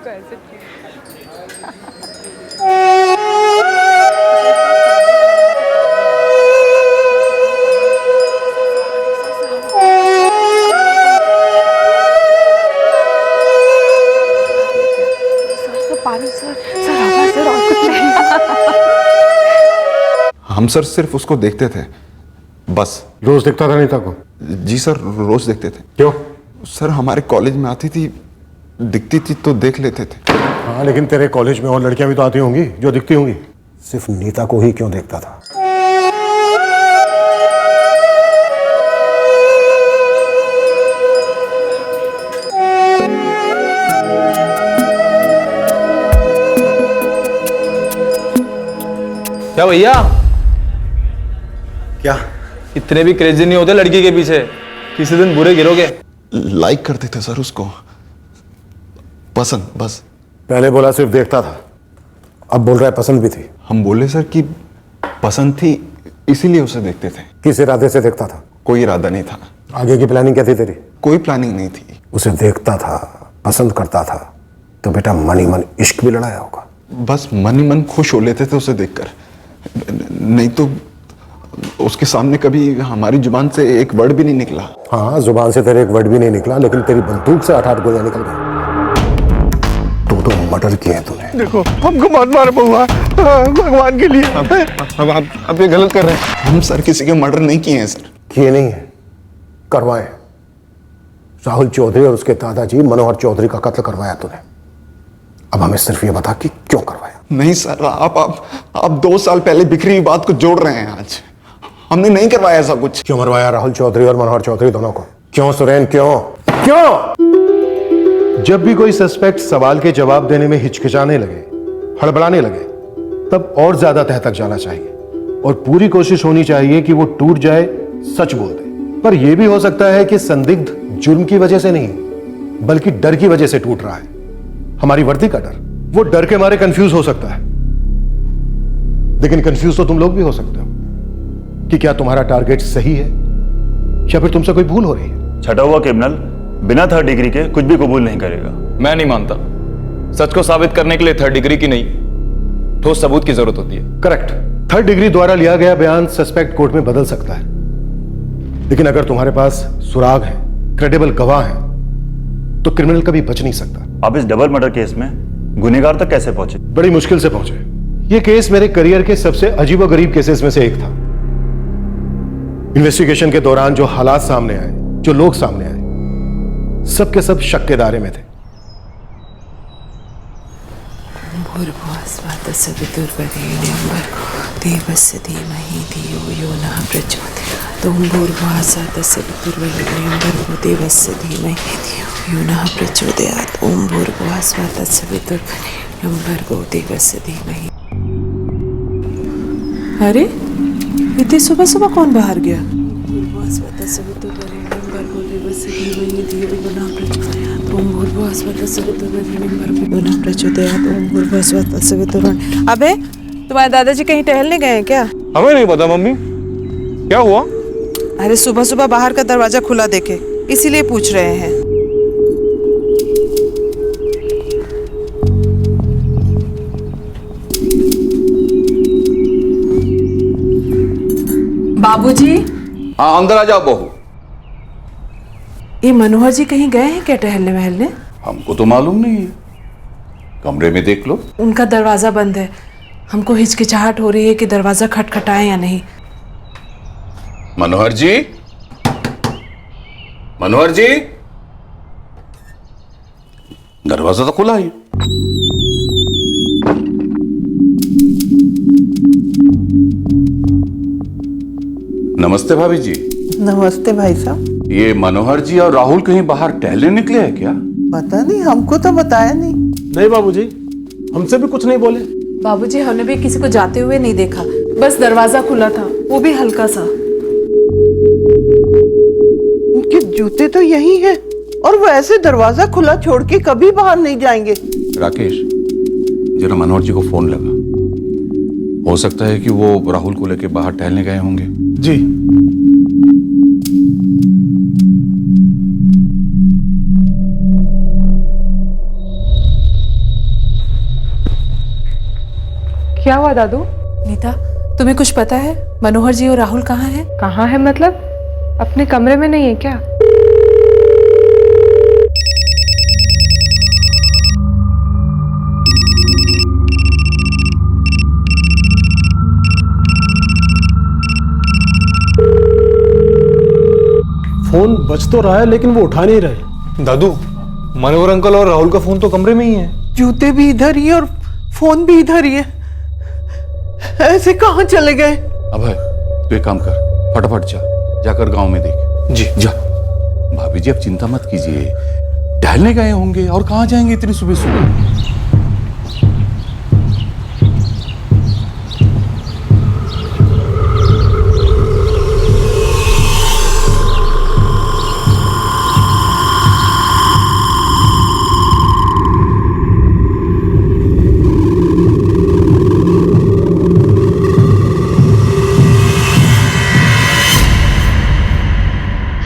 उनको ऐसे पानी सर सर आवाज सर और कुछ नहीं। हम सर सिर्फ उसको देखते थे बस। रोज दिखता था नीता को? जी सर, रोज देखते थे। क्यों? सर हमारे कॉलेज में आती थी, दिखती थी तो देख लेते थे। हाँ, लेकिन तेरे कॉलेज में और लड़कियां भी तो आती होंगी जो दिखती होंगी। सिर्फ नीता को ही क्यों देखता था? क्या भैया, क्या? इतने भी क्रेजी नहीं होते लड़की के पीछे, किसी दिन बुरे गिरोगे। लाइक करते थे सर उसको, पसंद बस। पहले बोला सिर्फ देखता था, अब बोल रहा है पसंद भी थी। हम बोले सर कि पसंद थी इसीलिए उसे देखते थे। किस इरादे से देखता था? कोई इरादा नहीं था। आगे की प्लानिंग क्या थी तेरी? कोई प्लानिंग नहीं थी। उसे देखता था, पसंद करता था, तो बेटा मन ही मन इश्क भी लड़ाया होगा। बस मन ही मन खुश हो लेते थे उसे देखकर, नहीं तो उसके सामने कभी हमारी जुबान से एक वर्ड भी नहीं निकला। हाँ, जुबान से तेरे एक वर्ड भी नहीं निकला, लेकिन तेरी बंदूक से 8-8 गोलियां निकल गई। तो मर्डर किया है तूने। देखो हमको मत मारो बहुआ, भगवान के लिए। अब ये गलत कर रहे हैं। हम सर किसी के मर्डर नहीं किए हैं सर। किए नहीं है, करवाए। राहुल चौधरी और उसके दादाजी मनोहर चौधरी का कत्ल करवाया तूने। अब हमें सिर्फ ये बता कि क्यों करवाया। नहीं सर, आप 2 साल पहले बिखरी हुई बात को जोड़ रहे हैं आज। हमने नहीं करवाया ऐसा कुछ। क्यों मरवाया राहुल चौधरी और मनोहर चौधरी दोनों को? क्यों सुरेन, क्यों क्यों? जब भी कोई सस्पेक्ट सवाल के जवाब देने में हिचकिचाने लगे, हड़बड़ाने लगे, तब और ज्यादा तह तक जाना चाहिए और पूरी कोशिश होनी चाहिए कि वो टूट जाए, सच बोल दे। पर यह भी हो सकता है कि संदिग्ध जुर्म की वजह से नहीं, बल्कि डर की वजह से टूट रहा है। हमारी वर्दी का डर। वो डर के मारे कंफ्यूज हो सकता है, लेकिन कंफ्यूज तो तुम लोग भी हो सकते हो कि क्या तुम्हारा टारगेट सही है या फिर तुमसे कोई भूल हो रही है। छठा हुआ क्रिमिनल बिना 3rd डिग्री के कुछ भी कबूल नहीं करेगा। मैं नहीं मानता। सच को साबित करने के लिए 3rd डिग्री की नहीं, ठोस सबूत की जरूरत होती है। करेक्ट। 3rd डिग्री द्वारा लिया गया बयान सस्पेक्ट कोर्ट में बदल सकता है, लेकिन अगर तुम्हारे पास सुराग है, क्रेडिबल गवाह है, तो क्रिमिनल कभी बच नहीं सकता। आप इस डबल मर्डर केस में गुनहगार तक कैसे पहुंचे? बड़ी मुश्किल से पहुंचे। यह केस मेरे करियर के सबसे अजीबोगरीब केसेस में से एक था। इन्वेस्टिगेशन के दौरान जो हालात सामने आए, जो लोग सामने आए, सब के सब शक के दायरे में थे। अरे इतनी सुबह सुबह कौन बाहर गया? अबे तुम्हारे दादाजी कहीं टहलने गए हैं क्या? हमें नहीं पता मम्मी, क्या हुआ? अरे सुबह सुबह बाहर का दरवाजा खुला देखे, इसीलिए पूछ रहे हैं। बाबूजी। हाँ अंदर आ जाओ बहू। ये मनोहर जी कहीं गए हैं क्या टहलने वहलने? हमको तो मालूम नहीं है, कमरे में देख लो। उनका दरवाजा बंद है, हमको हिचकिचाहट हो रही है कि दरवाजा खटखटाए या नहीं। मनोहर जी, मनोहर जी, दरवाजा तो खुला है। नमस्ते भाभी जी। नमस्ते भाई साहब। ये मनोहर जी और राहुल कहीं बाहर टहलने निकले हैं क्या? पता नहीं, हमको तो बताया नहीं। नहीं बाबूजी, हमसे भी कुछ नहीं बोले। बाबूजी हमने भी किसी को जाते हुए नहीं देखा, बस दरवाजा खुला था, वो भी हल्का सा। उनके जूते तो यही हैं और वो ऐसे दरवाजा खुला छोड़ के कभी बाहर नहीं जाएंगे। राकेश, जरा मनोहर जी को फोन लगा। हो सकता है कि वो राहुल को लेकर बाहर टहलने गए होंगे। जी। क्या हुआ दादू? नीता, तुम्हें कुछ पता है मनोहर जी और राहुल कहाँ हैं? कहाँ है मतलब? अपने कमरे में नहीं है क्या? फोन बज तो रहा है लेकिन वो उठा नहीं रहे। दादू, मनोहर अंकल और राहुल का फोन तो कमरे में ही है। जूते भी इधर ही और फोन भी इधर ही है। ऐसे कहाँ चले गए? अभय, तू एक काम कर, फटाफट जाकर गांव में देख। जी। जा। भाभी जी, अब चिंता मत कीजिए, टहलने गए होंगे और कहाँ जाएंगे इतनी सुबह सुबह।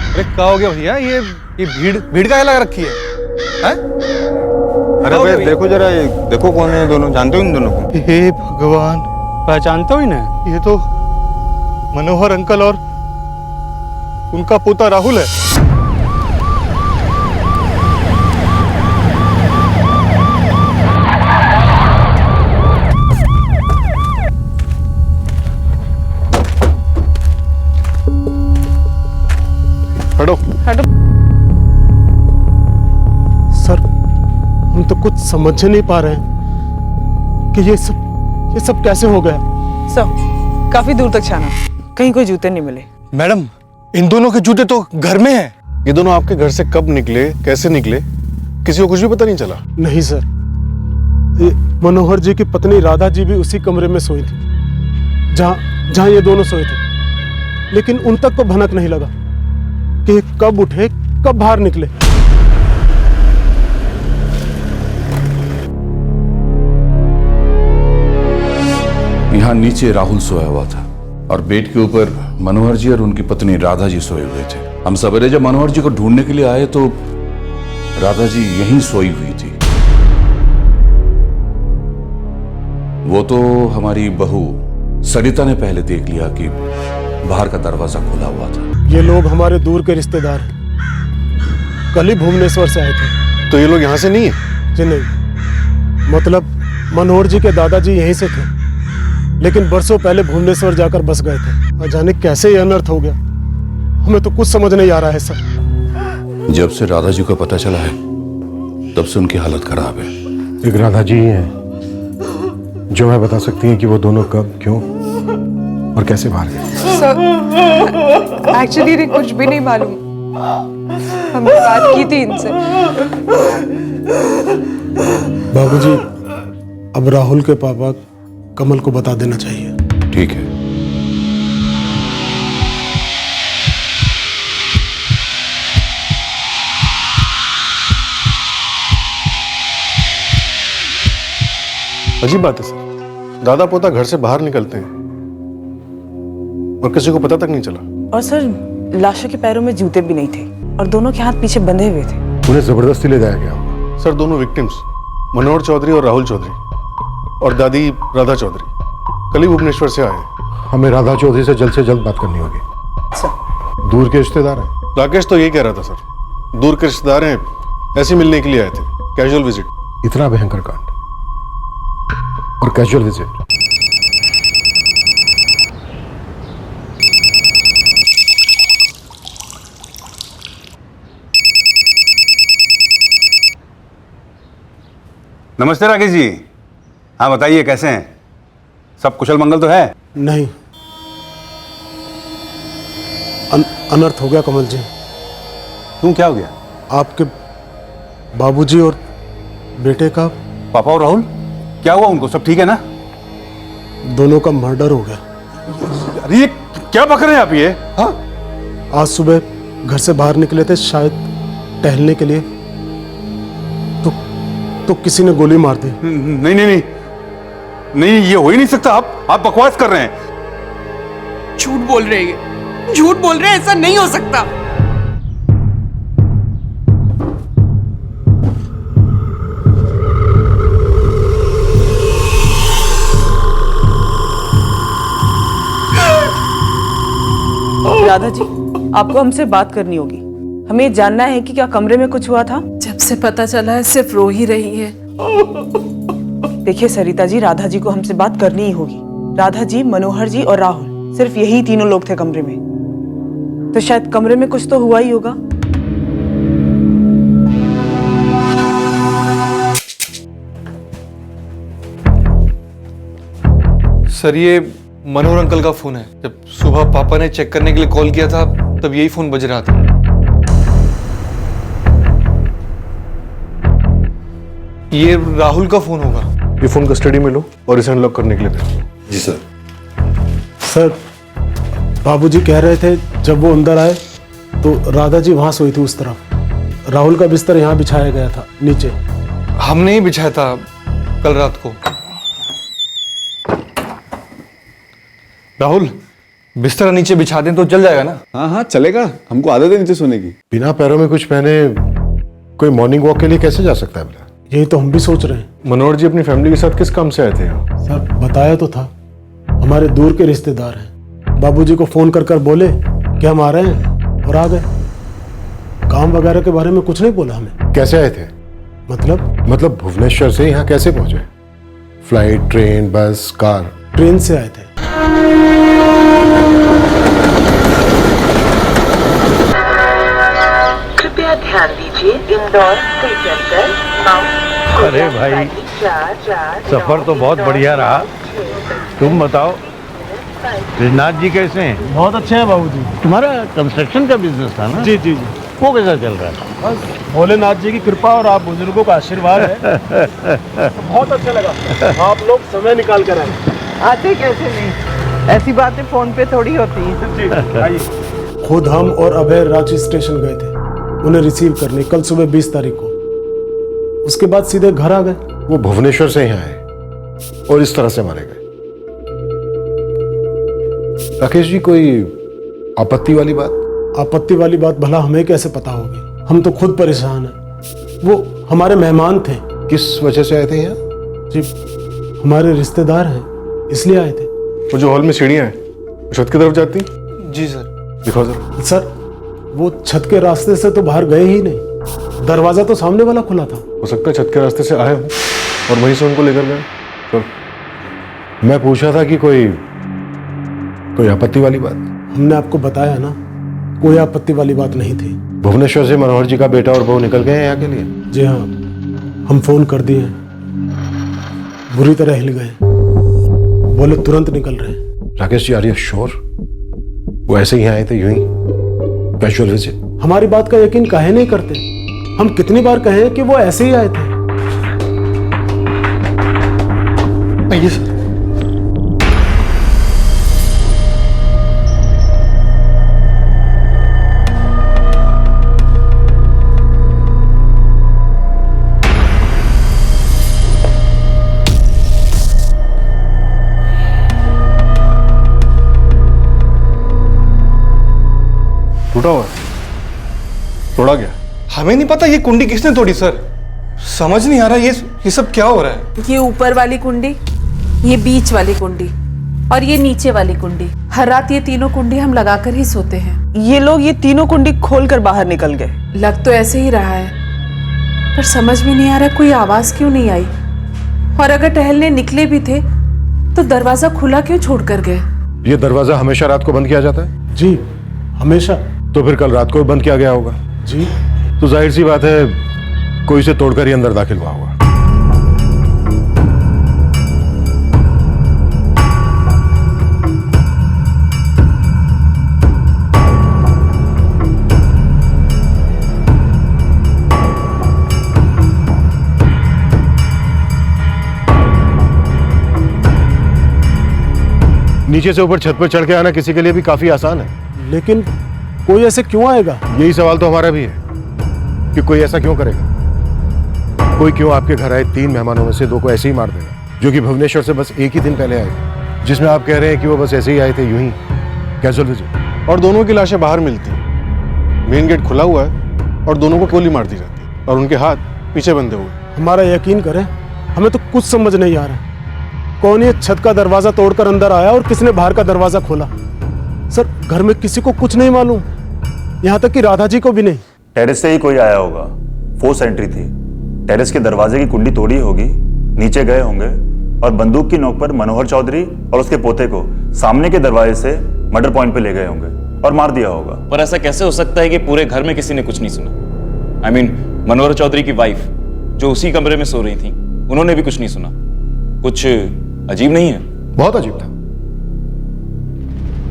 अरे क्या हो गया भैया? ये भीड़ भीड़ का लगा रखी है, हैं? अरे भाई देखो जरा, ये देखो कौन है दोनों, जानते हो इन दोनों को? हे भगवान, पहचानते हो इन्हें? ये तो मनोहर अंकल और उनका पोता राहुल है। हटो। सर, हम तो कुछ समझ नहीं पा रहे हैं कि ये सब कैसे हो गया। सर, काफी दूर तक छाना, कहीं कोई जूते नहीं मिले। मैडम, इन दोनों के जूते तो घर में हैं। ये दोनों आपके घर से कब निकले, कैसे निकले, किसी को कुछ भी पता नहीं चला? नहीं सर, ये मनोहर जी की पत्नी राधा जी भी उसी कमरे में सोई थी जहां ये दोनों सोए थे, लेकिन उन तक को भनक नहीं लगा कि कब उठे कब बाहर निकले। यहाँ नीचे राहुल सोया हुआ था और बेड के ऊपर मनोहर जी और उनकी पत्नी राधा जी सोए हुए थे। हम सवेरे जब मनोहर जी को ढूंढने के लिए आए तो राधा जी यहीं सोई हुई थी। वो तो हमारी बहू सरिता ने पहले देख लिया कि बाहर का दरवाजा खुला हुआ था। ये लोग हमारे दूर के रिश्तेदार हैं। कल ही भुवनेश्वर से आए थे। तो ये लोग यहाँ से नहीं है? जी नहीं, मतलब मनोहर जी के दादाजी यहीं से थे, लेकिन बरसों पहले भुवनेश्वर जाकर बस गए थे। और जाने कैसे ये अनर्थ हो गया, हमें तो कुछ समझ नहीं आ रहा है सर। जब से राधा जी को पता चला है तब से उनकी हालत खराब है। एक राधा जी ही हैं जो मैं बता सकती हैं कि वो दोनों कब, क्यों और कैसे बाहर गए। सर, एक्चुअली कुछ भी नहीं मालूम, हमने बात की थी इनसे। बाबूजी, अब राहुल के पापा कमल को बता देना चाहिए। ठीक है। अजीब बात है सर, दादा पोता घर से बाहर निकलते हैं और किसी को पता तक नहीं चला। और सर, लाशों के पैरों में जूते भी नहीं थे और दोनों के हाथ पीछे बंधे हुए थे। उन्हें जबरदस्ती ले जाया गया। सर, दोनों विक्टिम्स मनोहर चौधरी और राहुल चौधरी और दादी राधा चौधरी कल ही भुवनेश्वर से आए। हमें राधा चौधरी से जल्द बात करनी होगी। दूर के रिश्तेदार हैं। राकेश तो यही कह रहा था सर, दूर के रिश्तेदार हैं, ऐसे मिलने के लिए आए थे, कैजुअल विजिट। इतना भयंकर कांड और कैजुअल विजिट। नमस्ते राकेश जी। हाँ बताइए, कैसे हैं? सब कुशल मंगल तो है? नहीं, अनर्थ हो गया कमल जी। क्यों, क्या हो गया? आपके बाबूजी और बेटे का। पापा और राहुल, क्या हुआ उनको? सब ठीक है ना? दोनों का मर्डर हो गया। अरे ये क्या बक रहे हैं आप ये? हाँ, आज सुबह घर से बाहर निकले थे शायद टहलने के लिए, तो किसी ने गोली मार दी। नहीं नहीं नहीं नहीं, ये हो ही नहीं सकता। आप बकवास कर रहे हैं। झूठ बोल रहे हैं, झूठ बोल रहे हैं, ऐसा नहीं हो सकता। राधा जी, आपको हमसे बात करनी होगी। हमें ये जानना है कि क्या कमरे में कुछ हुआ था। जब से पता चला है सिर्फ रो ही रही है। देखिए सरिता जी, राधा जी को हमसे बात करनी ही होगी। राधा जी, मनोहर जी और राहुल, सिर्फ यही तीनों लोग थे कमरे में, तो शायद कमरे में कुछ तो हुआ ही होगा। सर, ये मनोहर अंकल का फोन है। जब सुबह पापा ने चेक करने के लिए कॉल किया था तब यही फोन बज रहा था। ये राहुल का फोन होगा। ये फोन कस्टडी में लो और इसे अनलॉक करने के लिए भेजो। जी सर। सर, बाबूजी कह रहे थे जब वो अंदर आए तो राधा जी वहां सोई थी उस तरफ। राहुल का बिस्तर यहाँ बिछाया गया था नीचे। हमने ही बिछाया था कल रात को। राहुल, बिस्तर नीचे बिछा दें तो चल जाएगा ना? हाँ हाँ चलेगा, हमको आदत है नीचे सोने की। बिना पैरों में कुछ पहने कोई मॉर्निंग वॉक के लिए कैसे जा सकता है? यही तो हम भी सोच रहे हैं। मनोहर जी अपनी फैमिली के साथ किस काम से आए थे यहाँ? सर, बताया तो था, हमारे दूर के रिश्तेदार हैं। बाबूजी को फोन कर कर बोले कि हम आ रहे हैं और आ गए। काम वगैरह के बारे में कुछ नहीं बोला हमें। कैसे आए थे? मतलब भुवनेश्वर से यहाँ कैसे पहुंचे? फ्लाइट, ट्रेन, बस, कार? ट्रेन से आए थे। कृपया ध्यान दीजिए, इंदौर स्टेशन पर माउंट। अरे भाई, सफर तो बहुत बढ़िया रहा। तुम बताओ, रिजनाथ जी कैसे हैं? बहुत अच्छे हैं बाबूजी। तुम्हारा कंस्ट्रक्शन का बिजनेस था ना? जी जी जी। वो कैसा चल रहा है? बस भोलेनाथ जी की कृपा और आप बुजुर्गों का आशीर्वाद है। बहुत अच्छा लगा आप लोग समय निकाल कर आए। आते कैसे नहीं, ऐसी बातें फोन पे थोड़ी होती हैं। खुद हम और अभय रांची स्टेशन गए थे उन्हें रिसीव करने, कल सुबह 20 तारीख को। उसके बाद सीधे घर आ गए। वो भुवनेश्वर से यहाँ आए और इस तरह से मारे गए। राकेश जी, कोई आपत्ति वाली बात? आपत्ति वाली बात भला हमें कैसे पता होगी? हम तो खुद परेशान हैं। वो हमारे मेहमान थे। किस वजह से आए थे यहाँ? जी, हमारे रिश्तेदार हैं, इसलिए आए थे। वो जो हॉल में सीढ़ियां हैं, छत की तरफ जाती? जी सर। दिखाओ जरा। सर, वो छत के रास्ते से तो बाहर गए ही नहीं। दरवाजा तो सामने वाला खुला था। हो सकता है छत के रास्ते से आए हो और वहीं से उनको लेकर गए। चलो। मैं पूछा था कि कोई आपत्ति वाली बात? हमने आपको बताया ना, कोई आपत्ति वाली बात नहीं थी। भुवनेश्वर से मनोहर जी का बेटा और बहू निकल गए हैं यहाँ के लिए? जी हाँ, हम फोन कर दिए, बुरी तरह हिल गए, बोले तुरंत निकल रहे हैं। Rakesh ji, are you sure? वो ऐसे ही आए थे, यूं ही कैजुअल विजिट? हमारी बात का यकीन काहे नहीं करते? हम कितनी बार कहें कि वो ऐसे ही आए थे। आइए सर। टूटा हुआ? तोड़ा गया? हमें नहीं पता ये कुंडी किसने तोड़ी सर। समझ नहीं आ रहा ये सब क्या हो रहा है। ये ऊपर वाली कुंडी, ये बीच वाली कुंडी और ये नीचे वाली कुंडी। हर रात ये तीनों कुंडी हम लगाकर ही सोते हैं। ये लोग ये तीनों कुंडी खोलकर बाहर निकल गए। लग तो ऐसे ही रहा है, पर समझ में नहीं आ रहा कोई आवाज क्यों नहीं आई। और अगर टहलने निकले भी थे तो दरवाजा खुला क्यों छोड़कर गए? ये दरवाजा हमेशा रात को बंद किया जाता है? जी, हमेशा। तो फिर कल रात को बंद किया गया होगा? जी। तो जाहिर सी बात है कोई इसे तोड़कर ही अंदर दाखिल हुआ होगा। नीचे से ऊपर छत पर चढ़ के आना किसी के लिए भी काफी आसान है। लेकिन कोई ऐसे क्यों आएगा? यही सवाल तो हमारा भी है कि कोई ऐसा क्यों करेगा। कोई क्यों आपके घर आए 3 मेहमानों में से 2 को ऐसे ही मार देगा, जो कि भुवनेश्वर से बस एक ही दिन पहले आए, जिसमें आप कह रहे हैं कि वो बस ऐसे ही आए थे, यूं ही कैजुअल विजिट। और दोनों की लाशें बाहर मिलती हैं। मेन गेट खुला हुआ है और दोनों को गोली मार दी जाती है और उनके हाथ पीछे बंधे हुए। हमारा यकीन करें, हमें तो कुछ समझ नहीं आ रहा। कौन ये छत का दरवाजा तोड़कर अंदर आया और किसने बाहर का दरवाजा खोला? सर घर में किसी को कुछ नहीं मालूम, यहाँ तक कि राधा जी को भी नहीं। टेरेस से ही कोई आया होगा, फोर्स एंट्री थी। टेरेस के दरवाजे की कुंडी तोड़ी होगी, नीचे गए होंगे और बंदूक की नोक पर मनोहर चौधरी और उसके पोते को सामने के दरवाजे से मर्डर पॉइंट पे ले गए होंगे और मार दिया होगा। पर ऐसा कैसे हो सकता है कि पूरे घर में किसी ने कुछ नहीं सुना? I mean, मनोहर चौधरी की वाइफ जो उसी कमरे में सो रही थी, उन्होंने भी कुछ नहीं सुना। कुछ अजीब नहीं है? बहुत अजीब था,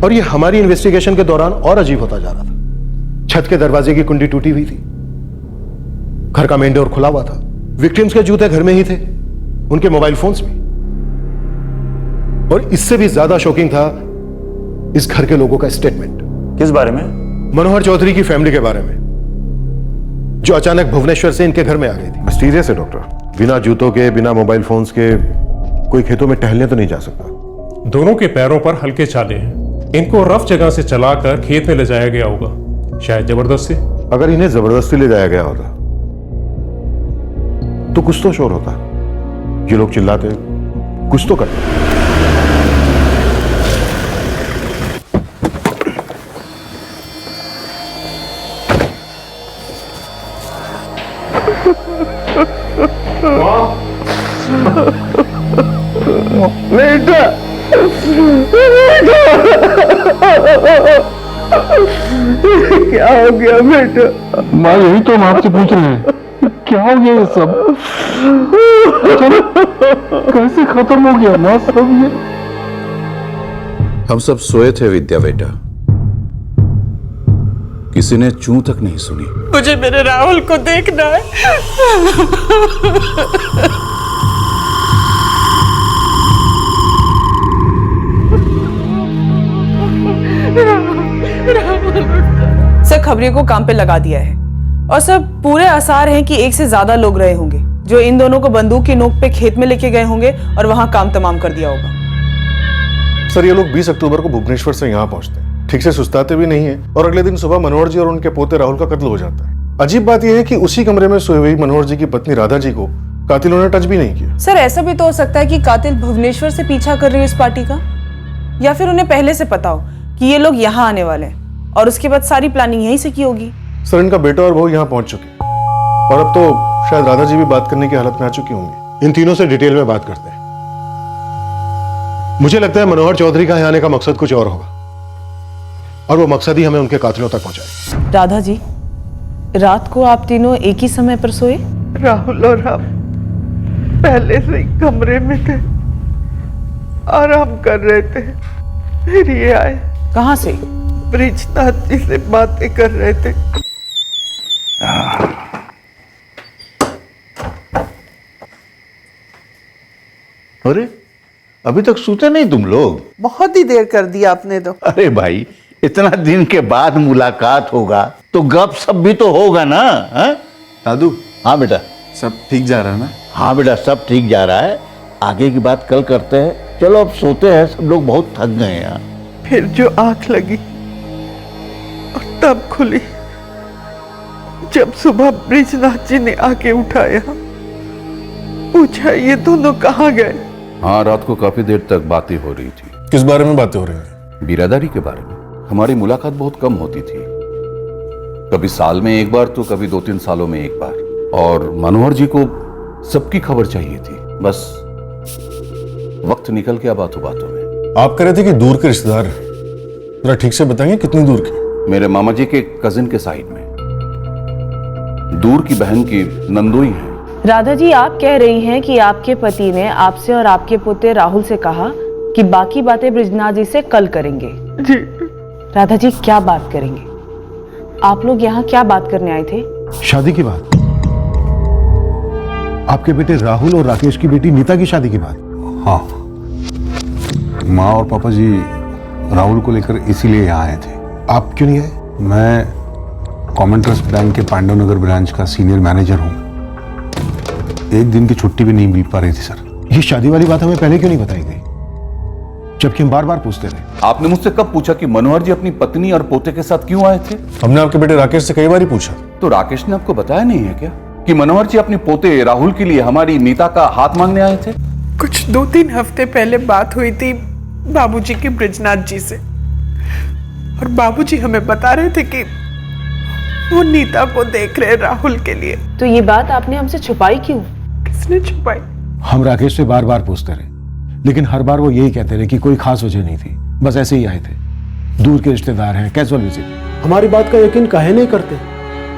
और ये हमारी इन्वेस्टिगेशन के दौरान और अजीब होता जा रहा था। छत के दरवाजे की कुंडी टूटी हुई थी, घर का मेन डोर खुला हुआ था, विक्टिम्स के जूते घर में ही थे, उनके मोबाइल फोन्स भी। और इससे भी ज्यादा शॉकिंग था इस घर के लोगों का स्टेटमेंट। किस बारे में? मनोहर चौधरी की फैमिली के बारे में, जो अचानक भुवनेश्वर से इनके घर में आ गई थी। मिस्टीरियस है डॉक्टर। बिना जूतों के, बिना मोबाइल फोन्स के कोई खेतों में टहलने तो नहीं जा सकता। दोनों के पैरों पर हल्के छाले हैं। इनको रफ जगह से चलाकर खेत में ले जाया गया होगा, शायद जबरदस्ती। अगर इन्हें जबरदस्ती ले जाया गया होता तो कुछ तो शोर होता। ये लोग चिल्लाते, कुछ तो करते। बेटा, क्या हो गया बेटा? माँ यही तो हम आपसे पूछ रहे हैं, क्या हो गया ये सब? कैसे खत्म हो गया माँ सब ये? हम सब सोए थे विद्या बेटा, किसी ने चूं तक नहीं सुनी। मुझे मेरे राहुल को देखना है। सर खबरियों को काम पे लगा दिया है और सर पूरे आसार हैं कि एक से ज्यादा लोग रहे होंगे जो इन दोनों को बंदूक की नोक पे खेत में लेके गए होंगे और वहां काम तमाम कर दिया होगा। सर ये लोग 20 अक्टूबर को भुवनेश्वर से यहाँ पहुंचते हैं, ठीक से सुस्ताते भी नहीं है, और अगले दिन सुबह मनोहर जी और उनके पोते राहुल का कत्ल हो जाता है। अजीब बात यह है कि उसी कमरे में सोई हुई मनोहर जी की पत्नी राधा जी को कातिलों ने टच भी नहीं किया। सर ऐसा भी तो हो सकता है कि कातिल भुवनेश्वर से पीछा कर रही हो इस पार्टी का, या फिर उन्हें पहले से पता हो कि ये लोग यहाँ आने वाले हैं और उसके बाद सारी प्लानिंग यहीं से की होगी। सर इनका बेटा और बहू यहाँ पहुंच चुके और अब तो शायद राधा जी भी बात करने की हालत में आ चुकी होंगी। इन तीनों से डिटेल में बात करते हैं। मुझे लगता है मनोहर चौधरी का यहाँ आने का मकसद कुछ और होगा, और वो मकसद ही हमें उनके कातिलों तक पहुंचाए। राधा जी, रात को आप तीनों एक ही समय पर सोए? राहुल और हम पहले से ही कमरे में थे, आराम कर रहे थे, फिर ये आए। कहाँ से? ब्रिजनाथ जी से बातें कर रहे थे। अरे अभी तक सोते नहीं तुम लोग? बहुत ही देर कर दिया आपने तो। अरे भाई, इतना दिन के बाद मुलाकात होगा तो गप सप भी तो होगा ना। दादू। हाँ बेटा। सब ठीक जा रहा है ना? हाँ बेटा, सब ठीक जा रहा है, आगे की बात कल करते हैं। चलो अब सोते हैं, सब लोग बहुत थक गए हैं। फिर जो आंख लगी और तब खुली जब सुबह ब्रिजनाथ जी ने आके उठाया, पूछा ये दोनों कहाँ गए। हाँ, रात को काफी देर तक बातें हो रही थी। किस बारे में बातें हो रही हैं? बिरादरी के बारे में। हमारी मुलाकात बहुत कम होती थी, कभी साल में एक बार तो कभी 2-3 सालों में एक बार, और मनोहर जी को सबकी खबर चाहिए थी। बस वक्त निकल गया बातों बातों में। आप कह रहे थे कि दूर के रिश्तेदार, जरा ठीक से बताएंगे कितनी दूर की? मेरे मामा जी के कजिन के साइड में, दूर की बहन की नंदोई है। राधा जी, आप कह रही हैं कि आपके पति ने आपसे और आपके पोते राहुल से कहा कि बाकी बातें ब्रिजनाथ जी से कल करेंगे। जी। राधा जी, क्या बात करेंगे? आप लोग यहाँ क्या बात करने आए थे? शादी की बात। आपके बेटे राहुल और राकेश की बेटी नीता की शादी की बात। हाँ, माँ और पापा जी राहुल को लेकर इसीलिए यहाँ आए थे। आप क्यों नहीं आए? मैं कॉमन ट्रस्ट बैंक के पांडव नगर ब्रांच का सीनियर मैनेजर हूँ, एक दिन की छुट्टी भी नहीं मिल पा रही थी सर। ये शादी वाली बात हमें पहले क्यों नहीं बताई गई, जबकि हम बार बार पूछते रहे? आपने मुझसे कब पूछा कि मनोहर जी अपनी पत्नी और पोते के साथ क्यों आए थे? हमने आपके बेटे राकेश से कई बार ही पूछा। तो राकेश ने आपको बताया नहीं है क्या कि मनोहर जी अपने पोते राहुल के लिए हमारी नीता का हाथ मांगने आए थे? कुछ 2-3 हफ्ते पहले बात हुई थी बाबूजी की ब्रिजनाथ जी से। और बाबूजी हमें बता रहे थे कि वो नीता को देख रहे राहुल के लिए। तो ये बात आपने हमसे छुपाई क्यों? किसने छुपाई? हम राकेश से बार बार पूछते रहे, लेकिन हर बार वो यही कहते रहे कि कोई खास वजह नहीं थी, बस ऐसे ही आए थे, दूर के रिश्तेदार हैं, कैजुअल विजिट। हमारी बात का यकीन काहे नहीं करते?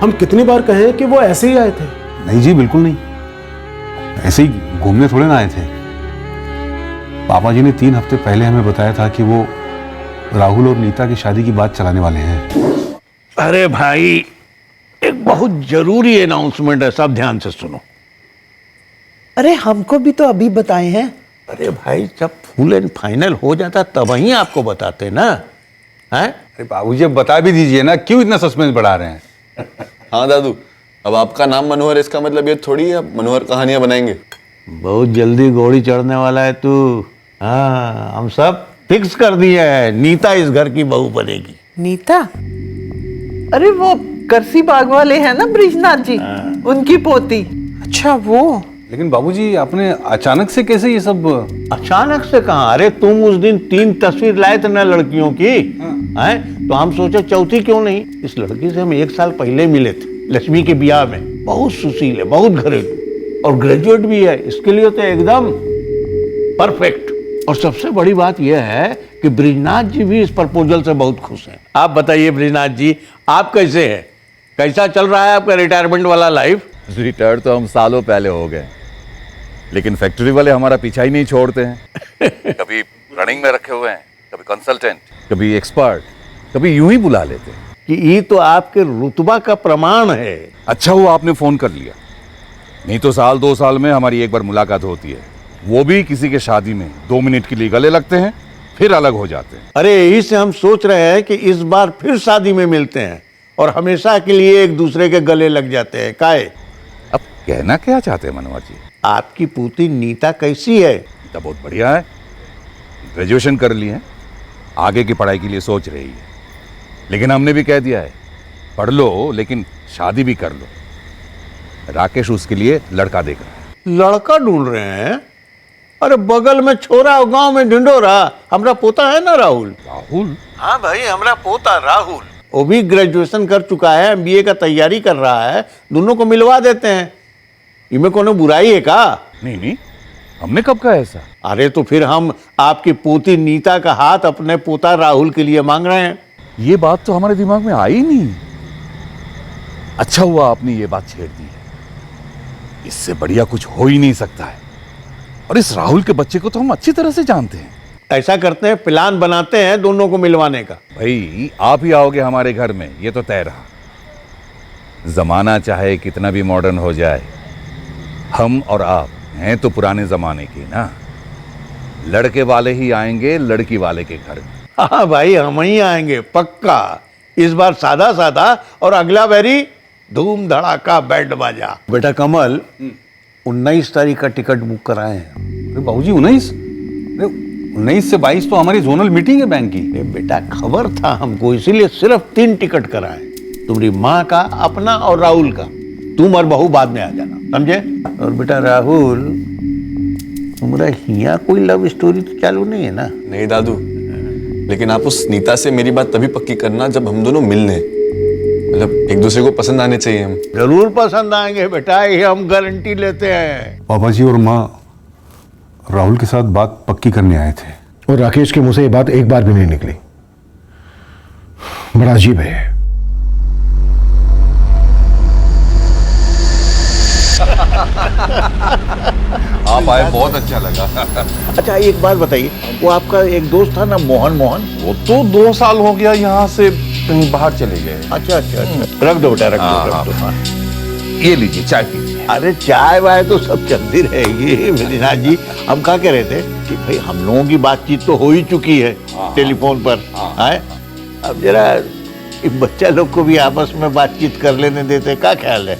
हम कितनी बार कहें कि वो ऐसे ही आए थे। नहीं जी, बिल्कुल नहीं, ऐसे ही घूमने थोड़े ना आए थे। पापा जी ने 3 हफ्ते पहले हमें बताया था कि वो राहुल और नीता की शादी की बात चलाने वाले हैं। अरे भाई, एक बहुत जरूरी अनाउंसमेंट है, सब ध्यान से सुनो। अरे हमको भी तो अभी बताए हैं। अरे भाई, जब फुल एंड फाइनल हो जाता तब ही आपको बताते ना, हैं? अरे बाबूजी, अब बता भी दीजिए ना, क्यों इतना सस्पेंस बढ़ा रहे हैं? हाँ दादू, अब आपका नाम मनोहर, इसका मतलब ये थोड़ी है मनोहर कहानियां बनाएंगे। बहुत जल्दी घोड़ी चढ़ने वाला है तू। हाँ, हम सब फिक्स कर दिए है, नीता इस घर की बहू बनेगी। नीता? अरे वो करसी बाग वाले हैं ना ब्रिजनाथ जी, उनकी पोती। अच्छा वो। लेकिन बाबूजी, आपने अचानक से कैसे ये सब? अचानक से कहाँ? अरे तुम उस दिन 3 तस्वीर लाए थे ना लड़कियों की, हैं? तो हम सोचे चौथी क्यों नहीं। इस लड़की से हम 1 साल पहले मिले थे लक्ष्मी के ब्याह में। बहुत सुशील है, बहुत घरेलू और ग्रेजुएट भी है, इसके लिए तो एकदम परफेक्ट। और सबसे बड़ी बात यह है कि ब्रिजनाथ जी भी इस प्रपोजल से बहुत खुश हैं। आप बताइए ब्रिजनाथ जी, आप कैसे हैं? कैसा चल रहा है आपका रिटायरमेंट वाला लाइफ? रिटायर तो हम सालों पहले हो गए, लेकिन फैक्ट्री वाले हमारा पीछा ही नहीं छोड़ते हैं। कभी रनिंग में रखे हुए हैं, कभी कंसल्टेंट, कभी एक्सपर्ट, कभी यूं ही बुला लेते हैं। कि ये तो आपके रुतबा का प्रमाण है। अच्छा हुआ आपने फोन कर लिया, नहीं तो साल 2 साल में हमारी एक बार मुलाकात होती है, वो भी किसी के शादी में 2 मिनट के लिए गले लगते हैं, फिर अलग हो जाते हैं। अरे यही से हम सोच रहे हैं कि इस बार फिर शादी में मिलते हैं और हमेशा के लिए एक दूसरे के गले लग जाते हैं। काहे? अब कहना क्या चाहते हैं मनोहर जी? आपकी पुत्री नीता कैसी है? नीता बहुत बढ़िया है, ग्रेजुएशन कर ली है, आगे की पढ़ाई के लिए सोच रही है। लेकिन हमने भी कह दिया है, पढ़ लो लेकिन शादी भी कर लो। राकेश उसके लिए लड़का देख रहा है। लड़का ढूंढ रहे हैं? अरे बगल में छोरा और गांव में ढिंडोरा। हमारा पोता है ना राहुल। राहुल? हाँ भाई, हमारा पोता राहुल, वो भी ग्रेजुएशन कर चुका है, MBA का तैयारी कर रहा है। दोनों को मिलवा देते हैं। इनमें कोनो बुराई है का? नहीं नहीं, हमने कब कहा ऐसा? अरे तो फिर हम आपकी पोती नीता का हाथ अपने पोता राहुल के लिए मांग रहे हैं। ये बात तो हमारे दिमाग में आई नहीं। अच्छा हुआ आपने ये बात छेड़ दी है, इससे बढ़िया कुछ हो ही नहीं सकता है। और इस राहुल के बच्चे को तो हम अच्छी तरह से जानते हैं। ऐसा करते हैं, प्लान बनाते हैं दोनों को मिलवाने का। भाई, आप ही आओगे हमारे घर में, ये तो तय रहा। जमाना चाहे कितना भी मॉडर्न हो जाए, हम और आप हैं तो पुराने जमाने के ना। लड़के वाले ही आएंगे लड़की वाले के घर में। हाँ भाई, हम ही आएंगे पक्का। इस बार सादा सादा और अगला बारी धूम धड़ाका बैंड बाजा। बेटा कमल, 19 तारीख का टिकट बुक कराए हैं। अरे बाबूजी, 19 से 22 तो हमारी जोनल मीटिंग है बैंक की। बेटा खबर था हमको, इसीलिए सिर्फ 3 टिकट कराए। तुम्हारी माँ का, अपना और राहुल का। तुम और बहू बाद में आ जाना, समझे? और बेटा राहुल, तुम्हारा हिया कोई लव स्टोरी तो चालू नहीं है ना? नहीं दादू, लेकिन आप उस नीता से मेरी बात तभी पक्की करना जब हम दोनों मिल लें। मतलब एक दूसरे को पसंद आने चाहिए हम। जरूर पसंद आएंगे बेटा, ये हम गारंटी लेते हैं। पापा जी और माँ राहुल के साथ बात पक्की करने आए थे, और राकेश के मुंह से ये बात एक बार भी नहीं निकली। बड़ा अजीब है। आप आए, बहुत अच्छा लगा। अच्छा एक बात बताइए, वो आपका एक दोस्त था ना मोहन, वो तो 2 साल हो गया यहाँ से कहीं बाहर चले गए। अच्छा अच्छा अच्छा, रख दो बेटा, रख दो। हाँ। ये लीजिए, चाय पीजिए। अरे चाय वाय तो सब चलती रहेगी ब्रिजनाथ जी। हम क्या कह रहे थे कि भाई हम लोगों की बातचीत तो हो ही चुकी है टेलीफोन पर। अब जरा बच्चा लोग को भी आपस में बातचीत कर लेने देते, क्या ख्याल है?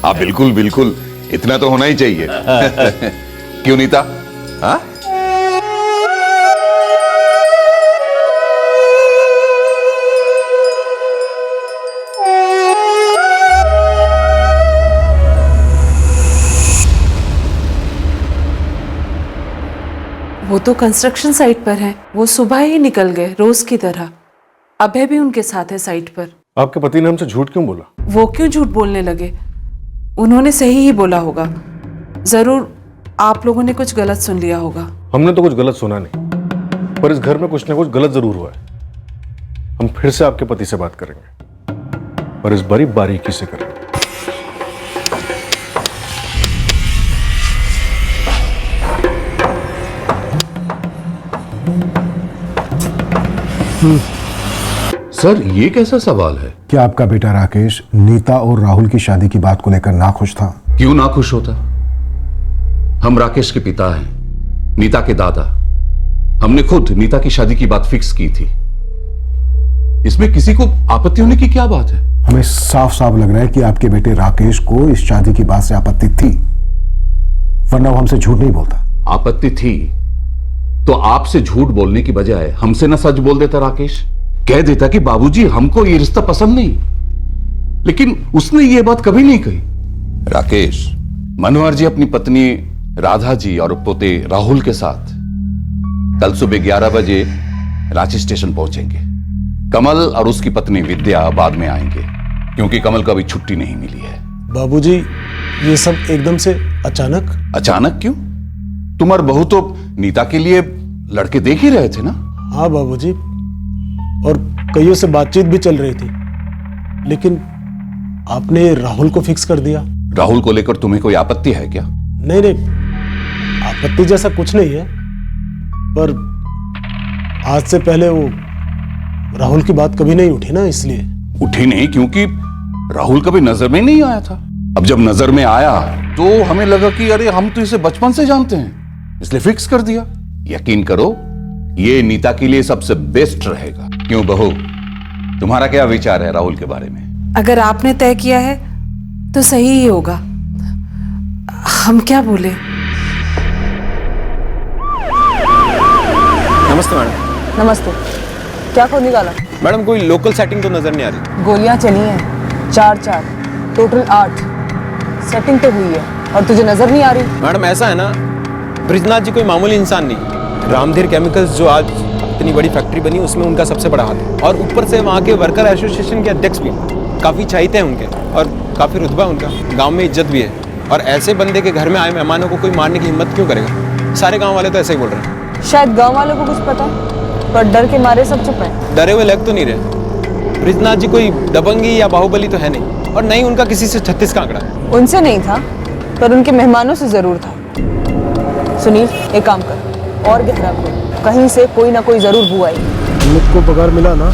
हाँ बिल्कुल बिल्कुल, इतना तो होना ही चाहिए। क्यों नीता? हाँ? वो तो कंस्ट्रक्शन साइट पर है, वो सुबह ही निकल गए रोज की तरह। अभय भी उनके साथ है साइट पर। आपके पति ने हमसे झूठ क्यों बोला? वो क्यों झूठ बोलने लगे? उन्होंने सही ही बोला होगा। जरूर आप लोगों ने कुछ गलत सुन लिया होगा। हमने तो कुछ गलत सुना नहीं, पर इस घर में कुछ ना कुछ गलत जरूर हुआ है। हम फिर से आपके पति से बात करेंगे, और इस बड़ी बारीकी से करेंगे। सर, ये कैसा सवाल है? क्या आपका बेटा राकेश नीता और राहुल की शादी की बात को लेकर नाखुश था? क्यों नाखुश होता? हम राकेश के पिता हैं, नीता के दादा। हमने खुद नीता की शादी की बात फिक्स की थी। इसमें किसी को आपत्ति होने की क्या बात है? हमें साफ साफ लग रहा है कि आपके बेटे राकेश को इस शादी की बात से आपत्ति थी, वरना वो हमसे झूठ नहीं बोलता। आपत्ति थी तो आपसे झूठ बोलने की बजाय हमसे ना सच बोल देता राकेश। कह देता कि बाबूजी हमको ये रिश्ता पसंद नहीं। लेकिन उसने ये बात कभी नहीं कही। राकेश, मनोहर जी अपनी पत्नी राधा जी और पोते राहुल के साथ कल सुबह 11 बजे रांची स्टेशन पहुंचेंगे। कमल और उसकी पत्नी विद्या बाद में आएंगे, क्योंकि कमल को अभी छुट्टी नहीं मिली है। बाबूजी, ये सब एकदम से अचानक? अचानक क्यों? तुम और बहू तो नीता के लिए लड़के देख ही रहे थे ना? हाँ बाबूजी, और कईयों से बातचीत भी चल रही थी, लेकिन आपने राहुल को फिक्स कर दिया। राहुल को लेकर तुम्हें कोई आपत्ति है क्या? नहीं नहीं, आपत्ति जैसा कुछ नहीं है, पर आज से पहले वो राहुल की बात कभी नहीं उठी ना, इसलिए। उठी नहीं क्योंकि राहुल कभी नजर में नहीं आया था। अब जब नजर में आया तो हमें लगा कि अरे हम तो इसे बचपन से जानते हैं, इसलिए फिक्स कर दिया। यकीन करो, ये नीता के लिए सबसे बेस्ट रहेगा। क्यों बहू, तुम्हारा क्या विचार है राहुल के बारे में? अगर आपने तय किया है तो सही ही होगा। हम क्या बोले? नमस्ते मैडम। नमस्ते। क्या खोद निकाला? मैडम, कोई लोकल सेटिंग तो नजर नहीं आ रही। गोलियां चली हैं 4-4, टोटल 8। सेटिंग तो हुई है और तुझे नजर नहीं आ रही? मैडम, ऐसा है ना, ब्रिजनाथ जी कोई मामूली इंसान नहीं। रामधीर केमिकल्स जो आज इतनी बड़ी फैक्ट्री बनी, उसमें उनका सबसे बड़ा हाथ है। और ऊपर से वहाँ के वर्कर एसोसिएशन के अध्यक्ष भी काफ़ी चाहते हैं उनके, और काफ़ी रुतबा उनका, गांव में इज्जत भी है। और ऐसे बंदे के घर में आए मेहमानों को कोई मारने की हिम्मत क्यों करेगा? सारे गांव वाले तो ऐसे ही बोल रहे हैं। शायद गांव वालों को कुछ पता, पर डर के मारे सब चुप हैं। डरे हुए लग तो नहीं रहे। ब्रिजनाथ जी कोई दबंगी या बाहुबली तो है नहीं, और नहीं उनका किसी से 36 का आंकड़ा। उनसे नहीं था, पर उनके मेहमानों से जरूर था। सुनील, एक काम कर, और गहरा खोल, कहीं से कोई ना कोई जरूर बू आई। मुझको पगार मिला ना?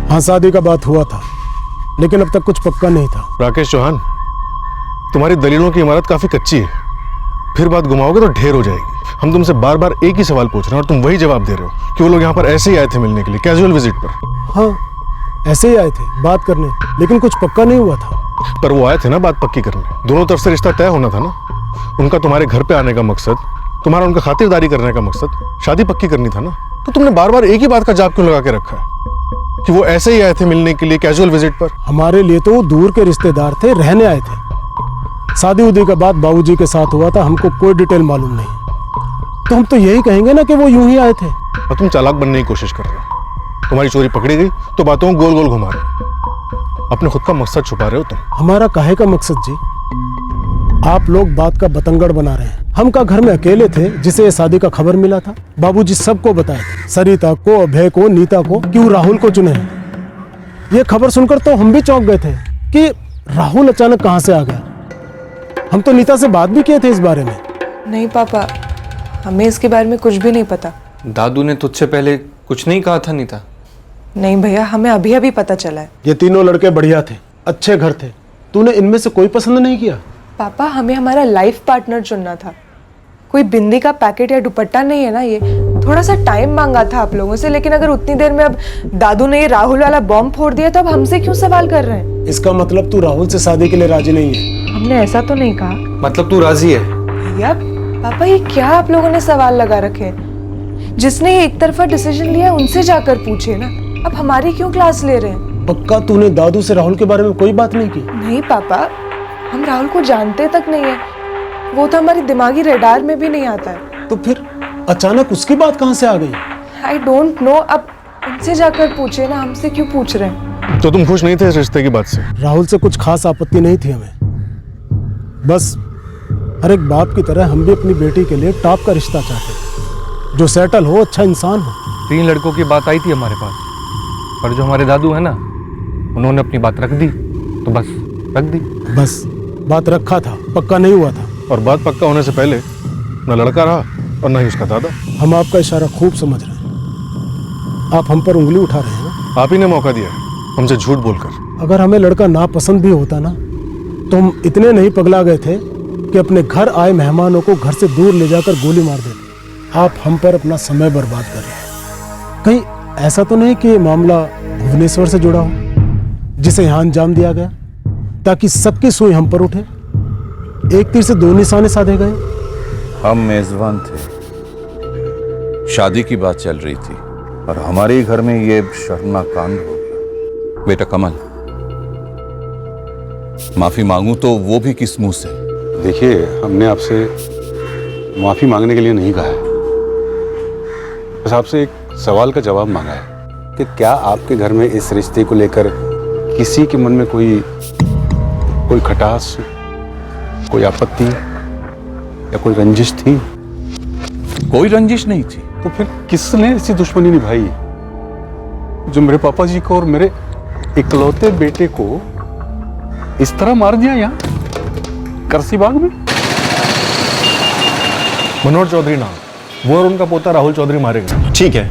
हाँ, शादी का बात हुआ था, लेकिन अब तक कुछ पक्का नहीं था। राकेश चौहान, तुम्हारी दलीलों की इमारत काफी कच्ची है। फिर बात घुमाओगे तो ढेर हो जाएगी। हम तुमसे बार बार एक ही सवाल पूछ रहे हैं और तुम वही जवाब दे रहे हो कि वो लोग यहाँ पर ऐसे ही आए थे मिलने के लिए, कैजुअल विजिट पर। हाँ, ऐसे ही आए थे बात करने, लेकिन कुछ पक्का नहीं हुआ था। पर वो आए थे ना बात पक्की करने। दोनों तरफ से रिश्ता तय होना था ना। उनका तुम्हारे घर पे आने का मकसद, तुम्हारा उनका खातिरदारी करने का मकसद, शादी पक्की करनी था ना। तो तुमने बार बार एक ही बात का जाप क्यों लगा के रखा है कि वो ऐसे ही आए थे मिलने के लिए, कैजुअल विजिट पर? हमारे लिए तो वो दूर के रिश्तेदार थे, रहने आए थे। शादी उदी का बात बाबूजी के साथ हुआ था, हमको कोई डिटेल मालूम नहीं। तो हम तो यही कहेंगे ना कि वो यूं ही आए थे। और तुम चालाक बनने की कोशिश कर रहे हो। तुम्हारी चोरी पकड़ी गई तो बातों को गोल गोल घुमा रहे हो, अपने खुद का मकसद छुपा रहे हो तुम। हमारा काहे का मकसद जी? आप लोग बात का बतंगड़ बना रहे हैं। हम का घर में अकेले थे जिसे ये शादी का खबर मिला था? बाबूजी सबको बताए थे, सरिता को, अभय को, नीता को, क्यों राहुल को चुने हैं। ये खबर सुनकर तो हम भी चौंक गए थे कि राहुल अचानक कहां से आ गया। हम तो नीता से बात भी किए थे इस बारे में। नहीं पापा, हमें इसके बारे में कुछ भी नहीं पता। दादू ने तुझसे पहले कुछ नहीं कहा था नीता? नहीं भैया, हमें अभी अभी पता चला है। ये तीनों लड़के बढ़िया थे, अच्छे घर थे। तूने इनमें से कोई पसंद नहीं किया? पापा, हमें हमारा लाइफ पार्टनर चुनना था, कोई बिंदी का पैकेट या दुपट्टा नहीं है ना। ये थोड़ा सा टाइम मांगा था आप लोगों से, लेकिन अगर उतनी देर में अब दादू ने ये राहुल वाला बॉम्ब फोड़ दिया तो अब हमसे क्यों सवाल कर रहे हैं? इसका मतलब तू राहुल से शादी के लिए राजी नहीं है? हमने ऐसा तो नहीं कहा। मतलब तू राजी है? भैया पापा, ये क्या आप लोगों ने सवाल लगा रखे? जिसने ये एक तरफा डिसीजन लिया उनसे जाकर पूछे ना, अब हमारी क्यों क्लास ले रहे हैं? पक्का तूने दादू से राहुल के बारे में कोई बात नहीं की? नहीं पापा, हम राहुल को जानते तक नहीं है। वो तो हमारे दिमागी रडार में भी नहीं आता है। तो फिर अचानक उसकी बात कहाँ से आ गई? आई डोंट नो, अब उनसे जाकर पूछे ना, हमसे क्यों पूछ रहे हैं? तो तुम खुश नहीं थे इस रिश्ते की बात से? राहुल से कुछ खास आपत्ति नहीं थी हमें, बस हर एक बाप की तरह हम भी अपनी बेटी के लिए टॉप का रिश्ता चाहते हैं, जो सेटल हो, अच्छा इंसान हो। 3 लड़कों की बात आई थी हमारे पास, पर जो हमारे दादू है ना, उन्होंने अपनी बात रख दी, तो बस रख दी। बस बात रखा था, पक्का नहीं हुआ था। और बात पक्का होने से पहले न लड़का रहा और न ही उसका दादा। हम आपका इशारा खूब समझ रहे हैं, आप हम पर उंगली उठा रहे हैं ना। आप ही ने मौका दिया है हमसे झूठ बोलकर। अगर हमें लड़का नापसंद भी होता ना, तो हम इतने नहीं पगला गए थे कि अपने घर आए मेहमानों को घर से दूर ले जाकर गोली मार देते। आप हम पर अपना समय बर्बाद कर रहे हैं। कहीं ऐसा तो नहीं कि मामला भुवनेश्वर से जुड़ा हो, जिसे यहाँ अंजाम दिया गया ताकि सबकी सुई हम पर उठे? एक तीर से 2 निशाने साधे गए। हम मेजबान थे, शादी की बात चल रही थी और हमारे ही घर में ये शर्मनाक कांड हो गया। बेटा कमल, माफी मांगू तो वो भी किस मुंह से? देखिए, हमने आपसे माफी मांगने के लिए नहीं कहा है, बस आपसे एक सवाल का जवाब मांगा है कि क्या आपके घर में इस रिश्ते को लेकर किसी के मन में कोई खटास, कोई आपत्ति या कोई रंजिश थी? कोई रंजिश नहीं थी। तो फिर किसने ऐसी दुश्मनी निभाई जो मेरे पापा जी को और मेरे इकलौते बेटे को इस तरह मार दिया यहाँ करसी बाग में? मनोहर चौधरी नाम, वो और उनका पोता राहुल चौधरी मारे गए। ठीक है,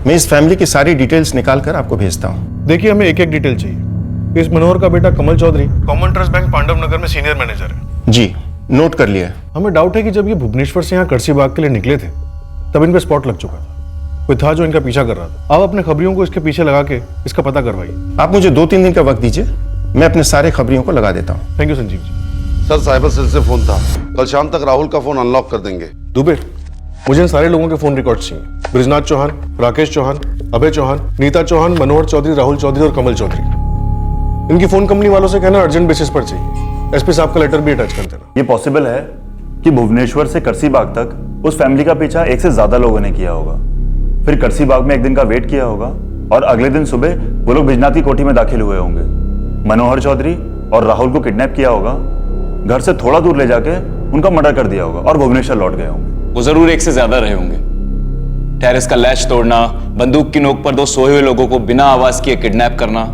मैं इस फैमिली की सारी डिटेल्स निकाल कर आपको भेजता हूँ। देखिए, हमें एक एक डिटेल चाहिए। इस मनोहर का बेटा Kamal Chaudhary Common Trust Bank Pandav Nagar में सीनियर मैनेजर है। जी, नोट कर लिया। हमें डाउट है कि जब ये भुवनेश्वर से यहाँ करसी बाग के लिए निकले थे, तब इन पे स्पॉट लग चुका था। कोई था जो इनका पीछा कर रहा था। आप अपने खबरियों को इसके पीछे लगा के इसका पता करवाइए। आप मुझे 2-3 दिन का वक्त दीजिए, मैं अपने सारे खबरियों को लगा देता हूँ। Thank you Sanjeev ji. Sir, cyber cell से फोन था, कल शाम तक राहुल का फोन अनलॉक कर देंगे। दुबे, मुझे इन सारे लोगों के फोन रिकॉर्ड चाहिए। ब्रिजनाथ चौहान, राकेश चौहान, अभय चौहान, नीता चौहान, मनोहर चौधरी, राहुल चौधरी और कमल चौधरी। इनकी फोन कंपनी वालों से कहना अर्जेंट बेसिस पर चाहिए। एसपी साहब का लेटर भी अटैच कर देना। ये पॉसिबल है कि भुवनेश्वर से करसी बाग तक उस फैमिली का पीछा 1 से ज्यादा लोगों ने किया होगा, फिर करसी बाग में 1 दिन का वेट किया होगा और अगले दिन सुबह वो लोग बिजनाथ की कोठी में दाखिल हुए होंगे। मनोहर चौधरी और राहुल को किडनैप किया होगा, घर से थोड़ा दूर ले जाके उनका मर्डर कर दिया होगा और भुवनेश्वर लौट गए होंगे। वो जरूर 1 से ज्यादा रहे होंगे। टेरेस का लैच तोड़ना, बंदूक की नोक पर 2 सोए हुए लोगों को बिना आवाज किए किडनैप करना,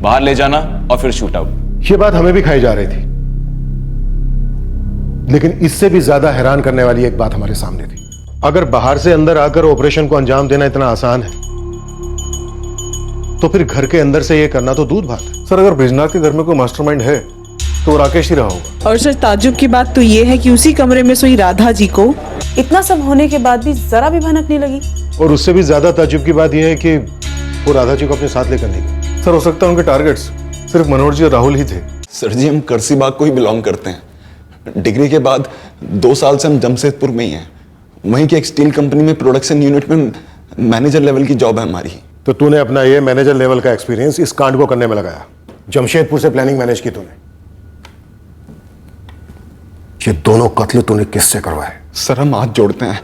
बाहर ले जाना और फिर शूट आउट। ये बात हमें भी खाई जा रही थी, लेकिन इससे भी ज्यादा हैरान करने वाली एक बात हमारे सामने थी। अगर बाहर से अंदर आकर ऑपरेशन को अंजाम देना इतना आसान है, तो फिर घर के अंदर से ये करना तो दूर बात है। सर, अगर ब्रिजनाथ के घर में कोई मास्टरमाइंड है तो राकेश ही रहा होगा। और सर, ताज्जुब की बात तो ये है कि उसी कमरे में सोई राधा जी को इतना सब होने के बाद भी जरा भी भनक नहीं लगी। और उससे भी ज्यादा ताज्जुब की बात यह है कि वो राधा जी को अपने साथ लेकर नहीं गए। सर, हो सकता है उनके टारगेट्स सिर्फ मनोहर जी और राहुल ही थे। सर जी, हम करसी बाग को ही बिलोंग करते हैं। डिग्री के बाद 2 साल से हम जमशेदपुर में ही हैं। वहीं की एक स्टील कंपनी में प्रोडक्शन यूनिट में मैनेजर लेवल की जॉब है हमारी। तो तूने अपना ये मैनेजर लेवल का एक्सपीरियंस इस कांड को करने में लगाया। जमशेदपुर से प्लानिंग मैनेज की तूने। ये दोनों कत्ल तूने किससे करवाए? सर, हम हाथ जोड़ते हैं,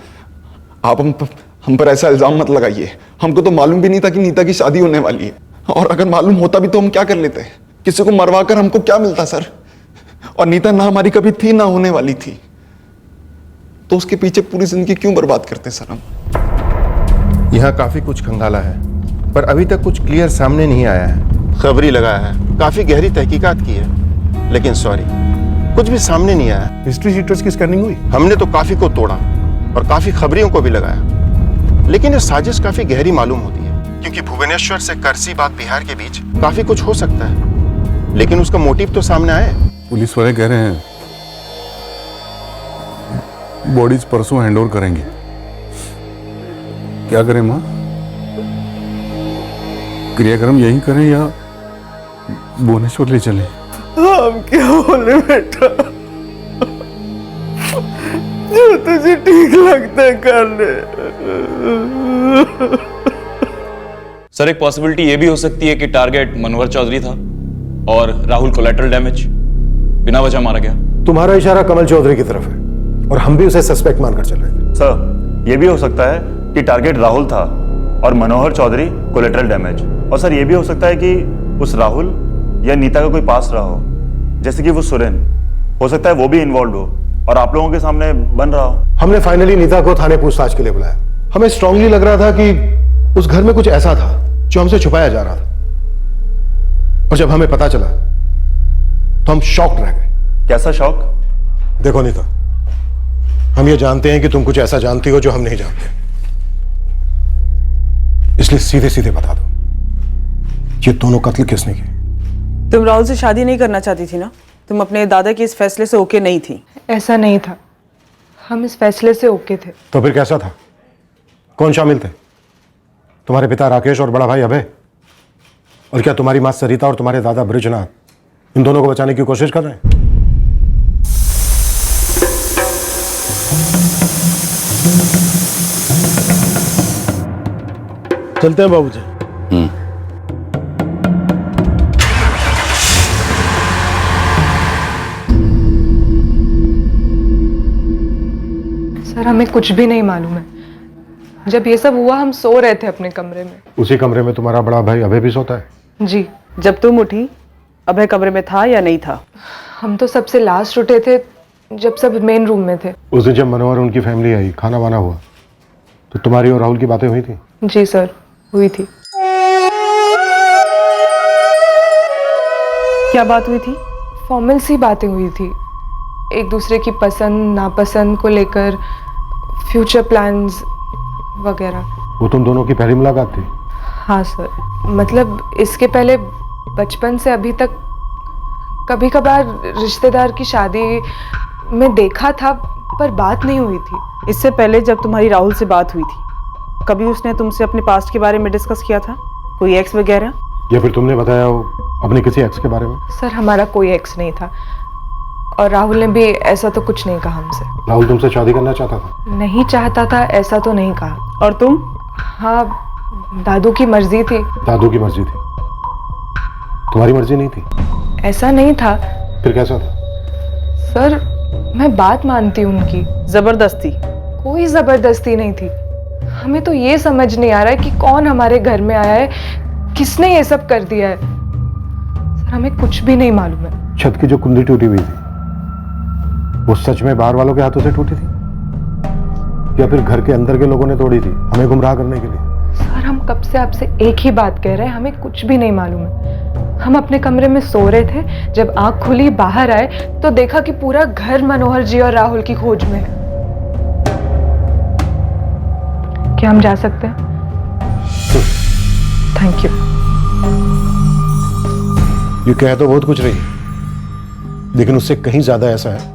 आप हम पर ऐसा इल्जाम मत लगाइए। हमको तो मालूम भी नहीं था कि नीता की शादी होने वाली है, और अगर मालूम होता भी तो हम क्या कर लेते? किसी को मरवा कर हमको क्या मिलता सर? और नीता ना हमारी कभी थी ना होने वाली थी, तो उसके पीछे पूरी जिंदगी क्यों बर्बाद करते सर हम? यहाँ काफी कुछ खंगाला है, पर अभी तक कुछ क्लियर सामने नहीं आया है। खबरी लगाया है, काफी गहरी तहकीकात की है, लेकिन सॉरी, कुछ भी सामने नहीं आया। हिस्ट्री शीटर्स की स्कैनिंग हुई, हमने तो काफी को तोड़ा और काफी खबरियों को भी लगाया, लेकिन ये साजिश काफी गहरी मालूम होती है, क्योंकि भुवनेश्वर से करसी बाग बिहार के बीच काफी कुछ हो सकता है, लेकिन उसका मोटिव तो सामने आए। पुलिस वाले कह रहे हैं बॉडीज परसों हैंडओवर करेंगे। क्या करें माँ? क्रियाक्रम यही करें या भुवनेश्वर ले चले? हम क्या बोले बेटा, जो तुझे ठीक लगता है कर ले। सर, एक पॉसिबिलिटी ये भी हो सकती है कि टारगेट मनोहर चौधरी था और राहुल कोलैटरल डैमेज, बिना वजह मारा गया। तुम्हारा इशारा कमल चौधरी की तरफ है। और हम भी उसे सस्पेक्ट मानकर चल रहे थे। सर, ये भी हो सकता है कि टारगेट राहुल था और मनोहर चौधरी कोलेटरल डैमेज। और सर, ये भी हो सकता है कि उस राहुल या नीता का कोई पास रहा हो, जैसे कि वो सुरेन, हो सकता है वो भी इन्वॉल्व हो और आप लोगों के सामने बन रहा हो। हमने फाइनली नीता को थाने पूछताछ के लिए बुलाया। हमें स्ट्रांगली लग रहा था कि उस घर में कुछ ऐसा था जो हमसे छुपाया जा रहा था, और जब हमें पता चला तो हम शॉक्ड रह गए। कैसा शॉक? देखो नीता, हम ये जानते हैं कि तुम कुछ ऐसा जानती हो जो हम नहीं जानते, इसलिए सीधे सीधे बता दो, ये दोनों कत्ल किसने किए? तुम राहुल से शादी नहीं करना चाहती थी ना? तुम अपने दादा के इस फैसले से ओके नहीं थी? ऐसा नहीं था, हम इस फैसले से ओके थे। तो फिर कैसा था? कौन शामिल थे? तुम्हारे पिता राकेश और बड़ा भाई अभय? और क्या तुम्हारी मां सरिता और तुम्हारे दादा बृजनाथ इन दोनों को बचाने की कोशिश कर रहे हैं? चलते हैं बाबूजी। सर, हमें कुछ भी नहीं मालूम है। जब ये सब हुआ हम सो रहे थे अपने कमरे में। उसी कमरे में तुम्हारा बड़ा भाई अभय भी सोता है? जी। जब तुम उठी अभय कमरे में था या नहीं था? हम तो सबसे लास्ट उठे थे जब सब मेन रूम में थे। उस दिन जब मनोहर उनकी फैमिली आई, खाना वाना हुआ, तो तुम्हारी और राहुल की बातें हुई थी? जी सर, हुई थी। क्या बात हुई थी? फॉर्मल सी बातें हुई थी, एक दूसरे की पसंद नापसंद को लेकर, फ्यूचर प्लान्स वगैरह। वो तुम दोनों की पहली मुलाकात थी? हाँ सर, मतलब इसके पहले बचपन से अभी तक कभी कभार रिश्तेदार की शादी में देखा था, पर बात नहीं हुई थी। इससे पहले जब तुम्हारी राहुल से बात हुई थी, कभी उसने तुमसे अपने पास्ट के बारे में डिस्कस किया था? कोई एक्स वगैरह? या फिर तुमने बताया हो अपने किसी एक्स के बारे में? सर, हमारा कोई एक्स नहीं था, और राहुल ने भी ऐसा तो कुछ नहीं कहा हमसे। राहुल तुमसे शादी करना चाहता था? नहीं चाहता था ऐसा तो नहीं कहा। और तुम? हाँ, दादू की मर्जी थी। दादू की मर्जी थी, तुम्हारी मर्जी नहीं थी? ऐसा नहीं था। फिर कैसा था? सर, मैं बात मानती हूँ उनकी। जबरदस्ती? कोई जबरदस्ती नहीं थी। हमें तो ये समझ नहीं आ रहा है कि कौन हमारे घर में आया है, किसने ये सब कर दिया है। सर, हमें कुछ भी नहीं मालूम है। छत की जो कुंडी टूटी हुई थी, वो सच में बाहर वालों के हाथों से टूटी थी, या फिर घर के अंदर के लोगों ने तोड़ी थी हमें गुमराह करने के लिए? सर, हम कब से आपसे एक ही बात कह रहे हैं, हमें कुछ भी नहीं मालूम है। हम अपने कमरे में सो रहे थे, जब आंख खुली बाहर आए तो देखा कि पूरा घर मनोहर जी और राहुल की खोज में है। क्या हम जा सकते हैं? Thank you. ये कह तो बहुत कुछ रही है, लेकिन उससे कहीं ज्यादा ऐसा है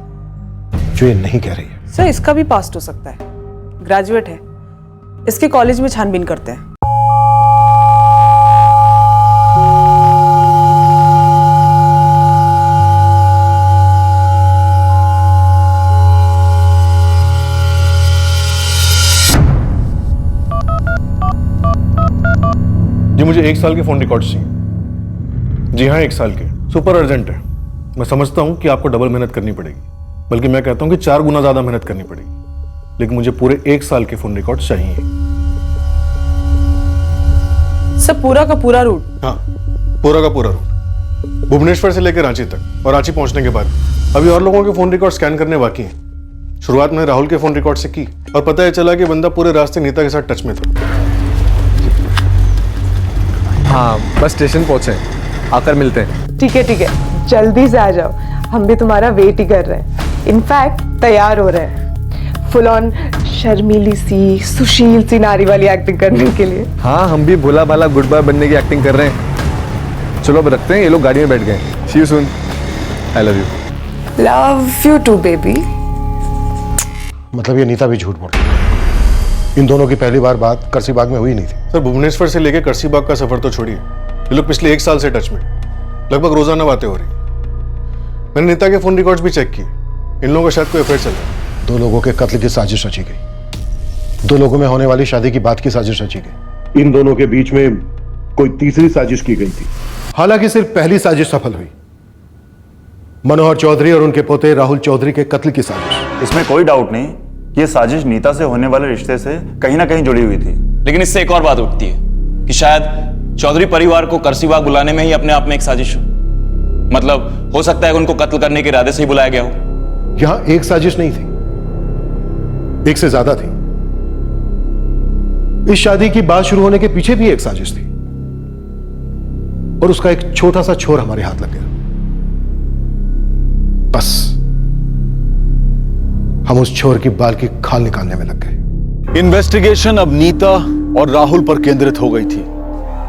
जो ये नहीं कह रही है। सर, इसका भी पास्ट हो सकता है, ग्रेजुएट है, इसके कॉलेज में छानबीन करते हैं। जी मुझे 1 साल के फोन रिकॉर्ड्स चाहिए। जी हाँ, 1 साल के, सुपर अर्जेंट है। मैं समझता हूं कि आपको डबल मेहनत करनी पड़ेगी, बल्कि मैं कहता हूं कि 4 गुना ज्यादा मेहनत करनी पड़ेगी, लेकिन मुझे पूरे 1 साल के फोन रिकॉर्ड्स चाहिए। सब पूरा का पूरा रूट? हाँ, पूरा का पूरा रूट, भुवनेश्वर से लेकर रांची तक, और रांची पहुंचने के बाद अभी और लोगों के फोन रिकॉर्ड स्कैन करने बाकी हैं। शुरुआत में राहुल के फोन रिकॉर्ड से की, और पता है चला कि बंदा पूरे रास्ते नीता के साथ टच में था। हाँ, बस स्टेशन पहुंचे, आकर मिलते हैं। ठीक है, जल्दी से आ जाओ, हम भी तुम्हारा वेट ही कर रहे हैं। इनफैक्ट तैयार हो रहे हैं फुल ऑन शर्मीली सी, सुशील सी नारी वाली एक्टिंग करने के लिए। हाँ, हम भी भोला भाला गुड बॉय बनने की एक्टिंग कर रहे हैं। चलो अब रखते हैं, ये लोग गाड़ी में बैठ गए। See you soon. I love you. Love you too baby. मतलब ये नीता भी झूठ बोल रही है। इन दोनों की पहली बार बात करसीबाग में हुई नहीं थी। सर, भुवनेश्वर से लेकर करसीबाग का सफर तो छोड़िए, ये लोग पिछले 1 साल से टच में, लगभग रोजाना बातें हो रही। मैंने नीता के फोन रिकॉर्ड्स भी चेक किए, इन लोगों का शायद कोई अफेयर चल रहा है। 2 लोगों के कत्ल की साजिश रची गई, 2 लोगों में होने वाली शादी की बात की साजिश रची गई। इन दोनों के बीच में कोई तीसरी साजिश की गई थी। हालांकि सिर्फ पहली साजिश सफल हुई, मनोहर चौधरी और उनके पोते राहुल चौधरी के कत्ल की साजिश। इसमें कोई डाउट नहीं कि ये साजिश नीता से होने वाले रिश्ते से कहीं ना कहीं जुड़ी हुई थी। लेकिन इससे एक और बात उठती है कि शायद चौधरी परिवार को करसीबाग बुलाने में ही अपने आप में एक साजिश हो। मतलब हो सकता है उनको कत्ल करने के इरादे से ही बुलाया गया हो। यहां एक साजिश नहीं थी, एक से ज्यादा थी। इस शादी की बात शुरू होने के पीछे भी एक साजिश थी और उसका एक छोटा सा छोर हमारे हाथ लग गया। बस हम उस छोर की बाल की खाल निकालने में लग गए। इन्वेस्टिगेशन अब नीता और राहुल पर केंद्रित हो गई थी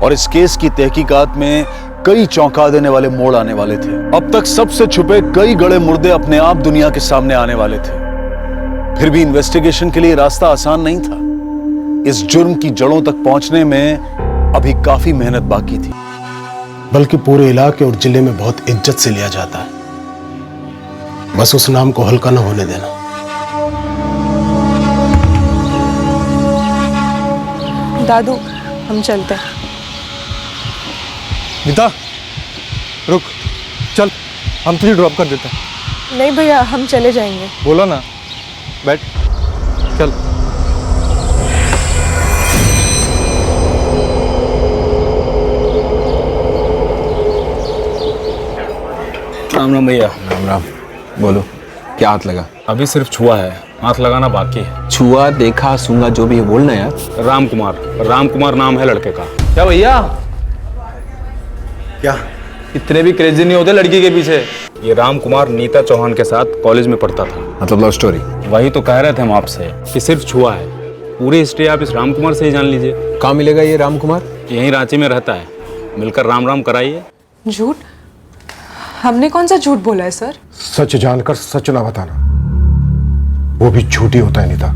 और इस केस की तहकीकात में कई चौंका देने वाले मोड़ आने वाले थे। अब तक सबसे छुपे कई गड़े मुर्दे अपने आप दुनिया के सामने आने वाले थे। फिर भी इन्वेस्टिगेशन के लिए रास्ता आसान नहीं था। इस जुर्म की जड़ों तक पहुंचने में अभी काफी मेहनत बाकी थी। बल्कि पूरे इलाके और जिले में बहुत इज्जत से लिया जाता है। बस उस नाम को हल्का न होने देना। दादू, हम चलते हैं। नीता रुक, चल हम तुझे ड्रॉप कर देते हैं। नहीं भैया, हम चले जाएंगे। बोला ना, बैठ, चल। राम राम भैया। राम राम। बोलो, क्या हाथ लगा? अभी सिर्फ छुआ है, हाथ लगाना बाकी है। छुआ, देखा, सूंगा, जो भी है बोलना यार। राम कुमार नाम है लड़के का। क्या भैया? क्या इतने भी क्रेजी नहीं होते लड़की के पीछे। ये राम कुमार नीता चौहान के साथ कॉलेज में पढ़ता था। मतलब लव स्टोरी? वही तो कह रहे थे हम आपसे कि सिर्फ छुआ है। पूरी हिस्ट्री आप इस राम कुमार से ही जान लीजिए। कहाँ मिलेगा ये राम कुमार? यहीं रांची में रहता है। मिलकर राम राम कराइए। झूठ? हमने कौन सा झूठ बोला है सर? सच जानकर सच ना बताना, वो भी झूठी होता है नीता।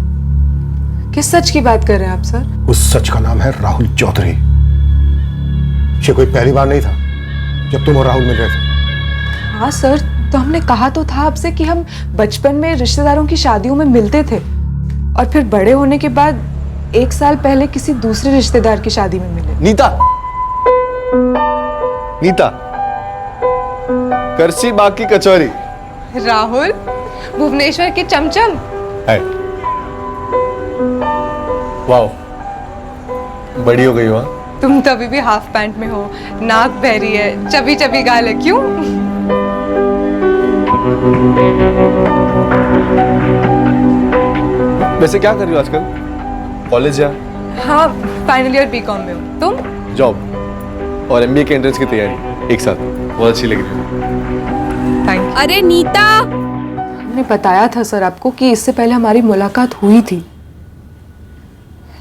किस सच की बात कर रहे हैं आप सर? उस सच का नाम है राहुल चौधरी। ये कोई पहली बार नहीं था जब तुम और राहुल मिल रहे थे। हाँ सर, तो हमने कहा तो था आपसे कि हम बचपन में रिश्तेदारों की शादियों में मिलते थे और फिर बड़े होने के बाद 1 साल पहले किसी दूसरे रिश्तेदार की शादी में मिले। नीता करसी बाग की कचौरी। राहुल, भुवनेश्वर के चमचम। वाओ, बड़ी हो गई हो। तुम तो अभी भी हाफ पैंट में हो, नाक बहरी है, चबी चबी गाल है, क्यों? वैसे क्या कर रही हो आजकल? कॉलेज या? हाँ, फाइनल ईयर बीकॉम में हूँ। तुम? जॉब और एमबीए के एंट्रेंस की तैयारी एक साथ। बहुत अच्छी लग रही है। थैंक। अरे नीता, हमने बताया था सर आपको कि इससे पहले हमारी मुलाकात हुई थी,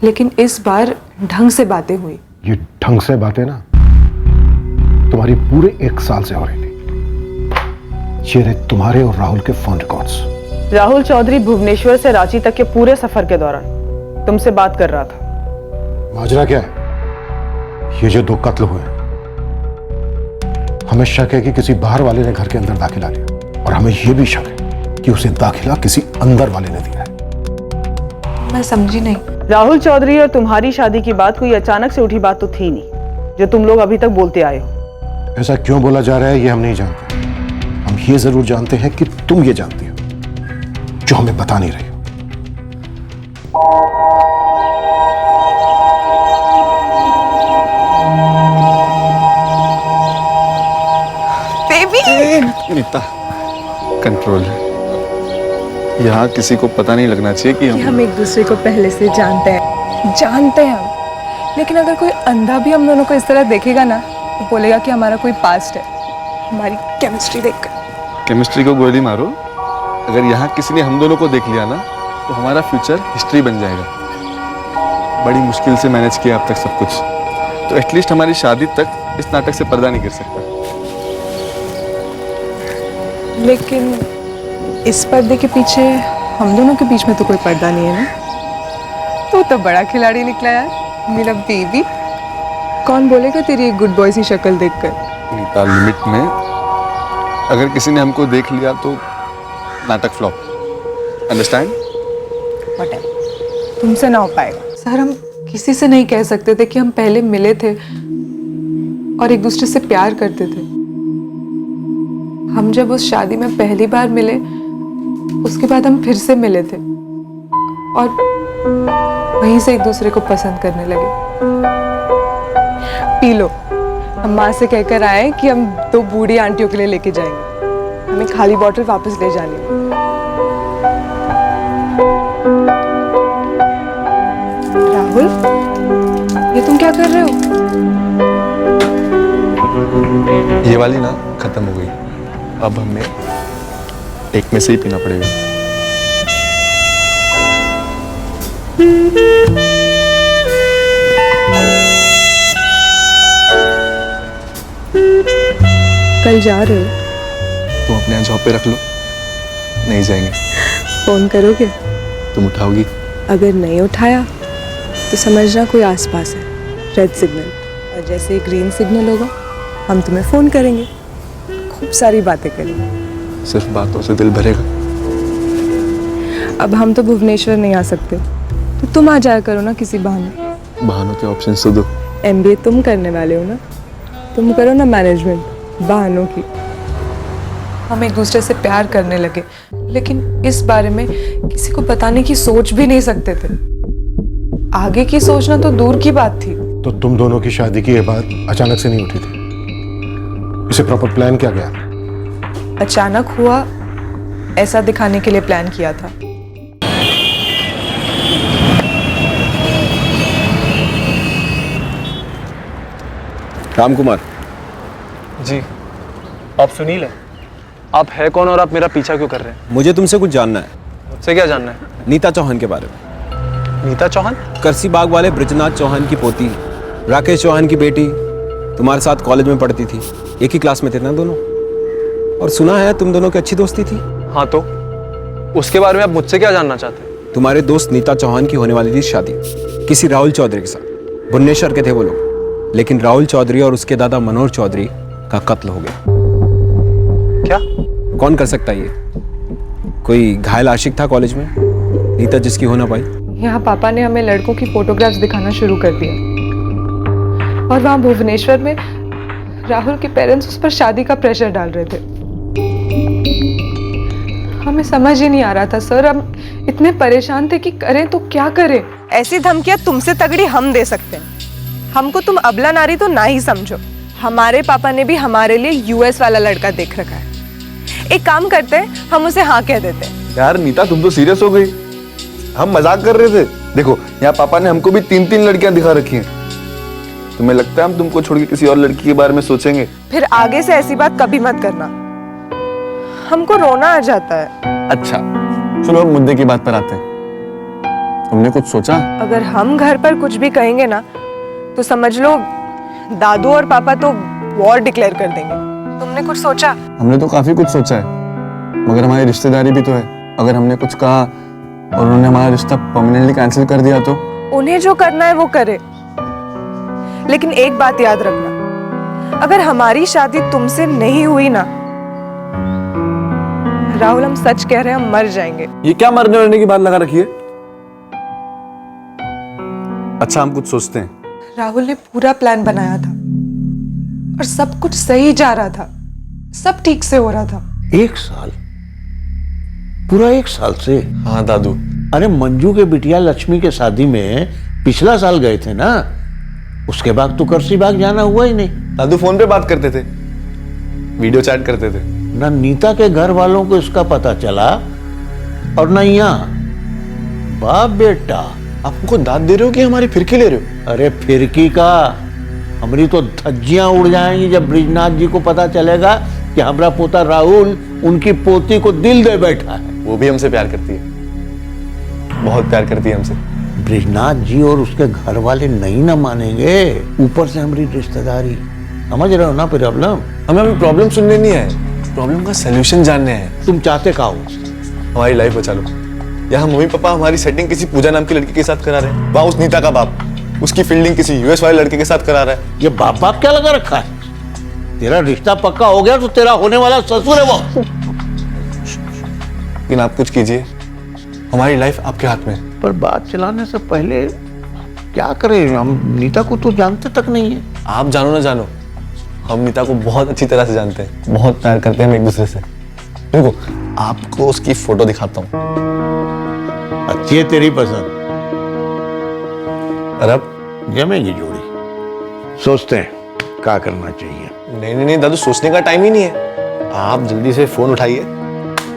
लेकिन इस बार ढंग से बातें हुई। ये ढंग से बातें ना तुम्हारी पूरे 1 साल से हो रही थी। ये रहे तुम्हारे और राहुल के फोन रिकॉर्ड्स। राहुल चौधरी भुवनेश्वर से रांची तक के पूरे सफर के दौरान तुमसे बात कर रहा था। माजरा क्या है? ये जो 2 कत्ल हुए, हमें शक है कि किसी बाहर वाले ने घर के अंदर दाखिला लिया और हमें यह भी शक है कि उसे दाखिला किसी अंदर वाले ने दिया है। मैं समझी नहीं। राहुल चौधरी और तुम्हारी शादी की बात कोई अचानक से उठी बात तो थी नहीं, जो तुम लोग अभी तक बोलते आए हो। ऐसा क्यों बोला जा रहा है ये हम नहीं जानते। हम ये जरूर जानते हैं कि तुम ये जानती हो जो हमें बता नहीं रही हो। नीता, कंट्रोल। यहाँ किसी को पता नहीं लगना चाहिए कि हम एक दूसरे को पहले से जानते हैं हम। लेकिन अगर कोई अंधा भी हम दोनों को इस तरह देखेगा ना, तो बोलेगा कि हमारा कोई पास्ट है, हमारी केमिस्ट्री देखकर। केमिस्ट्री को गोली मारो। अगर यहाँ किसी ने हम दोनों को देख लिया ना, तो हमारा फ्यूचर हिस्ट्री बन जाएगा। बड़ी मुश्किल से मैनेज किया अब तक सब कुछ, तो एटलीस्ट हमारी शादी तक इस नाटक से पर्दा नहीं गिर सकता। लेकिन इस पर्दे के पीछे हम दोनों के बीच में तो कोई पर्दा नहीं है ना। तो बड़ा खिलाड़ी निकला यार, मेरा बेबी। कौन बोलेगा तेरी एक गुड बॉय सी शक्ल देखकर? नीता, लिमिट में। अगर किसी ने हमको देख लिया तो नाटक फ्लॉप। अंडरस्टैंड? तुमसे ना हो पाएगा सर। हम किसी से नहीं कह सकते थे कि हम पहले मिले थे और एक दूसरे से प्यार करते थे। हम जब उस शादी में पहली बार मिले उसके बाद हम फिर से मिले थे और वहीं से एक दूसरे को पसंद करने लगे। पी लो, हम माँ से कहकर आए कि हम 2 बूढ़ी आंटियों के लिए लेके जाएंगे, हमें खाली बॉटल वापस ले जानी है। राहुल, ये तुम क्या कर रहे हो? ये वाली ना खत्म हो गई, अब हमें एक में से ही पीना पड़ेगा। कल जा रहे हो? तुम अपने यहाँ जॉब पे रख लो, नहीं जाएंगे। फोन करोगे? तुम उठाओगी? अगर नहीं उठाया तो समझना कोई आसपास है, रेड सिग्नल, और जैसे ही ग्रीन सिग्नल होगा हम तुम्हें फोन करेंगे, खूब सारी बातें करेंगे। सिर्फ बातों से दिल भरेगा? अब हम तो भुवनेश्वर नहीं आ सकते, तो तुम आ जाया करो ना किसी बहाने। बहानों के ऑप्शन तो दो। MBA तुम करने वाले हो ना, तुम करो ना मैनेजमेंट, बहानों की। हम एक दूसरे से प्यार करने लगे, लेकिन इस बारे में किसी को बताने की सोच भी नहीं सकते थे। आगे की सोचना तो दूर की बात थी। तो तुम दोनों की शादी की ये बात अचानक से नहीं उठी थी, इसे प्रॉपर प्लान किया गया? अचानक हुआ ऐसा दिखाने के लिए प्लान किया था। रामकुमार जी, आप सुनील हैं? आप है कौन और आप मेरा पीछा क्यों कर रहे हैं? मुझे तुमसे कुछ जानना है। मुझसे क्या जानना है? नीता चौहान के बारे में। नीता चौहान? करसी बाग वाले ब्रिजनाथ चौहान की पोती, राकेश चौहान की बेटी, तुम्हारे साथ कॉलेज में पढ़ती थी, एक ही क्लास में थे ना दोनों, और सुना है तुम दोनों की अच्छी दोस्ती थी। हाँ, तो उसके बारे में आप मुझसे क्या जानना चाहते हैं? तुम्हारे दोस्त नीता चौहान की होने वाली थी शादी किसी राहुल चौधरी के साथ। भुवनेश्वर के थे वो लोग, लेकिन राहुल चौधरी और उसके दादा मनोहर चौधरी का कत्ल हो गया। क्या? कौन कर सकता है ये? कोई घायल आशिक था कॉलेज में, नीता जिसकी हो ना पाई। यहाँ पापा ने हमें लड़कों की फोटोग्राफ्स दिखाना शुरू कर दिया, और वहाँ भुवनेश्वर में राहुल के पेरेंट्स उस पर शादी का प्रेशर डाल रहे थे। हमें समझ ही नहीं आ रहा था सर, हम इतने परेशान थे कि करें तो क्या करें। ऐसी धमकियां तुमसे तगड़ी हम दे सकते हैं, हमको तुम अबला नारी तो ना ही समझो। हमारे पापा ने भी हमारे लिए US वाला लड़का देख रखा है। एक काम करते हैं, हम उसे हाँ कह देते हैं। यार नीता, तुम तो सीरियस हो गई। हम मजाक कर रहे थे। देखो, यहाँ पापा ने हमको भी 3-3 लड़कियां दिखा रखी हैं। तुम्हें लगता है हम तुमको छोड़ के किसी और लड़की के बारे में सोचेंगे? फिर आगे से ऐसी बात कभी मत करना, हमको रोना आ जाता है। अच्छा, चलो अब मुद्दे की बात पर आते हैं। तुमने कुछ सोचा? अगर हम घर पर कुछ भी कहेंगे ना, तो समझ लो दादू और पापा तो वॉर डिक्लेयर कर देंगे। तुमने कुछ सोचा? हमने तो काफी कुछ सोचा है, मगर हमारी रिश्तेदारी भी तो है। अगर हमने कुछ कहा और उन्होंने हमारा रिश्ता परमानेंटली कैंसिल कर दिया तो? उन्हें जो करना है वो करे, लेकिन एक बात याद रखना, अगर हमारी शादी तुमसे नहीं हुई ना राहुल, हम सच कह रहे हैं, हम मर जाएंगे। ये क्या मरने वरने की बात लगा रखी है? अच्छा, हम कुछ सोचते हैं। राहुल ने पूरा प्लान बनाया था और सब कुछ सही जा रहा था, सब ठीक से हो रहा था। 1 साल, पूरा 1 साल से? हाँ दादू। अरे मंजू के बिटिया लक्ष्मी के शादी में पिछला साल गए थे ना, उसके बाद तो करसी बाग जाना हुआ ही नहीं। दादू फोन पे बात करते थे, वीडियो चैट करते थे। ना नीता के घर वालों को इसका पता चला और ना यहाँ। बाप बेटा, आप हमको दाद दे रहे हो कि हमारी फिरकी ले रहे हो? अरे फिरकी का, हमारी तो धज्जियां उड़ जाएंगी जब ब्रिजनाथ जी को पता चलेगा कि हमारा पोता राहुल उनकी पोती को दिल दे बैठा है। वो भी हमसे प्यार करती है, बहुत प्यार करती है हमसे। ब्रिजनाथ जी और उसके घर वाले नहीं ना मानेंगे, ऊपर से हमारी रिश्तेदारी, समझ रहे हो ना प्रॉब्लम? हमें प्रॉब्लम सुनने नहीं है, प्रॉब्लम का सलूशन जानने हैं। तुम चाहते क्या हो? हमारी लाइफ बचा लो। यहाँ मम्मी पापा हमारी सेटिंग किसी पूजा नाम की लड़की के साथ करा रहे हैं, वहाँ उस नीता का बाप उसकी फील्डिंग किसी US वाले लड़के के साथ करा रहा है। ये बाप बाप क्या लगा रखा है? तेरा रिश्ता पक्का हो गया तो तेरा होने वाला ससुर है वो। लेकिन आप कुछ कीजिए, हमारी लाइफ आपके हाथ में। पर बात चलाने से पहले क्या करें? हम नीता को तो जानते तक नहीं है। आप जानो ना जानो, हम नीता को बहुत अच्छी तरह से जानते हैं, बहुत प्यार करते हैं हम एक दूसरे से। देखो, आपको उसकी फोटो दिखाता हूँ। अच्छी है तेरी पसंद। और अब जमेगी जोड़ी। सोचते हैं क्या करना चाहिए। नहीं दादू, सोचने का टाइम ही नहीं है। आप जल्दी से फोन उठाइए,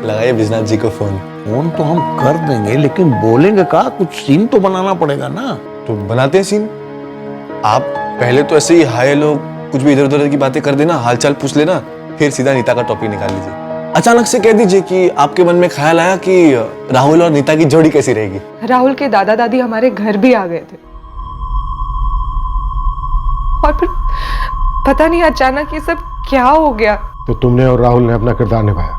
लगाइए विजनाथ जी को फोन। फोन तो हम कर देंगे, लेकिन बोलेंगे का, कुछ सीन तो बनाना पड़ेगा ना। तो बनाते हैं सीन। आप पहले तो ऐसे ही हाय लोग कुछ भी इधर उधर की बातें कर देना, हालचाल पूछ लेना, फिर सीधा नीता का टॉपिक निकाल लीजिए। अचानक से कह दीजिए कि आपके मन में ख्याल आया कि राहुल और नीता की जोड़ी कैसी रहेगी। राहुल के दादा दादी हमारे घर भी आ गए थे और फिर पता नहीं अचानक ये सब क्या हो गया। तो तुमने और राहुल ने अपना किरदार निभाया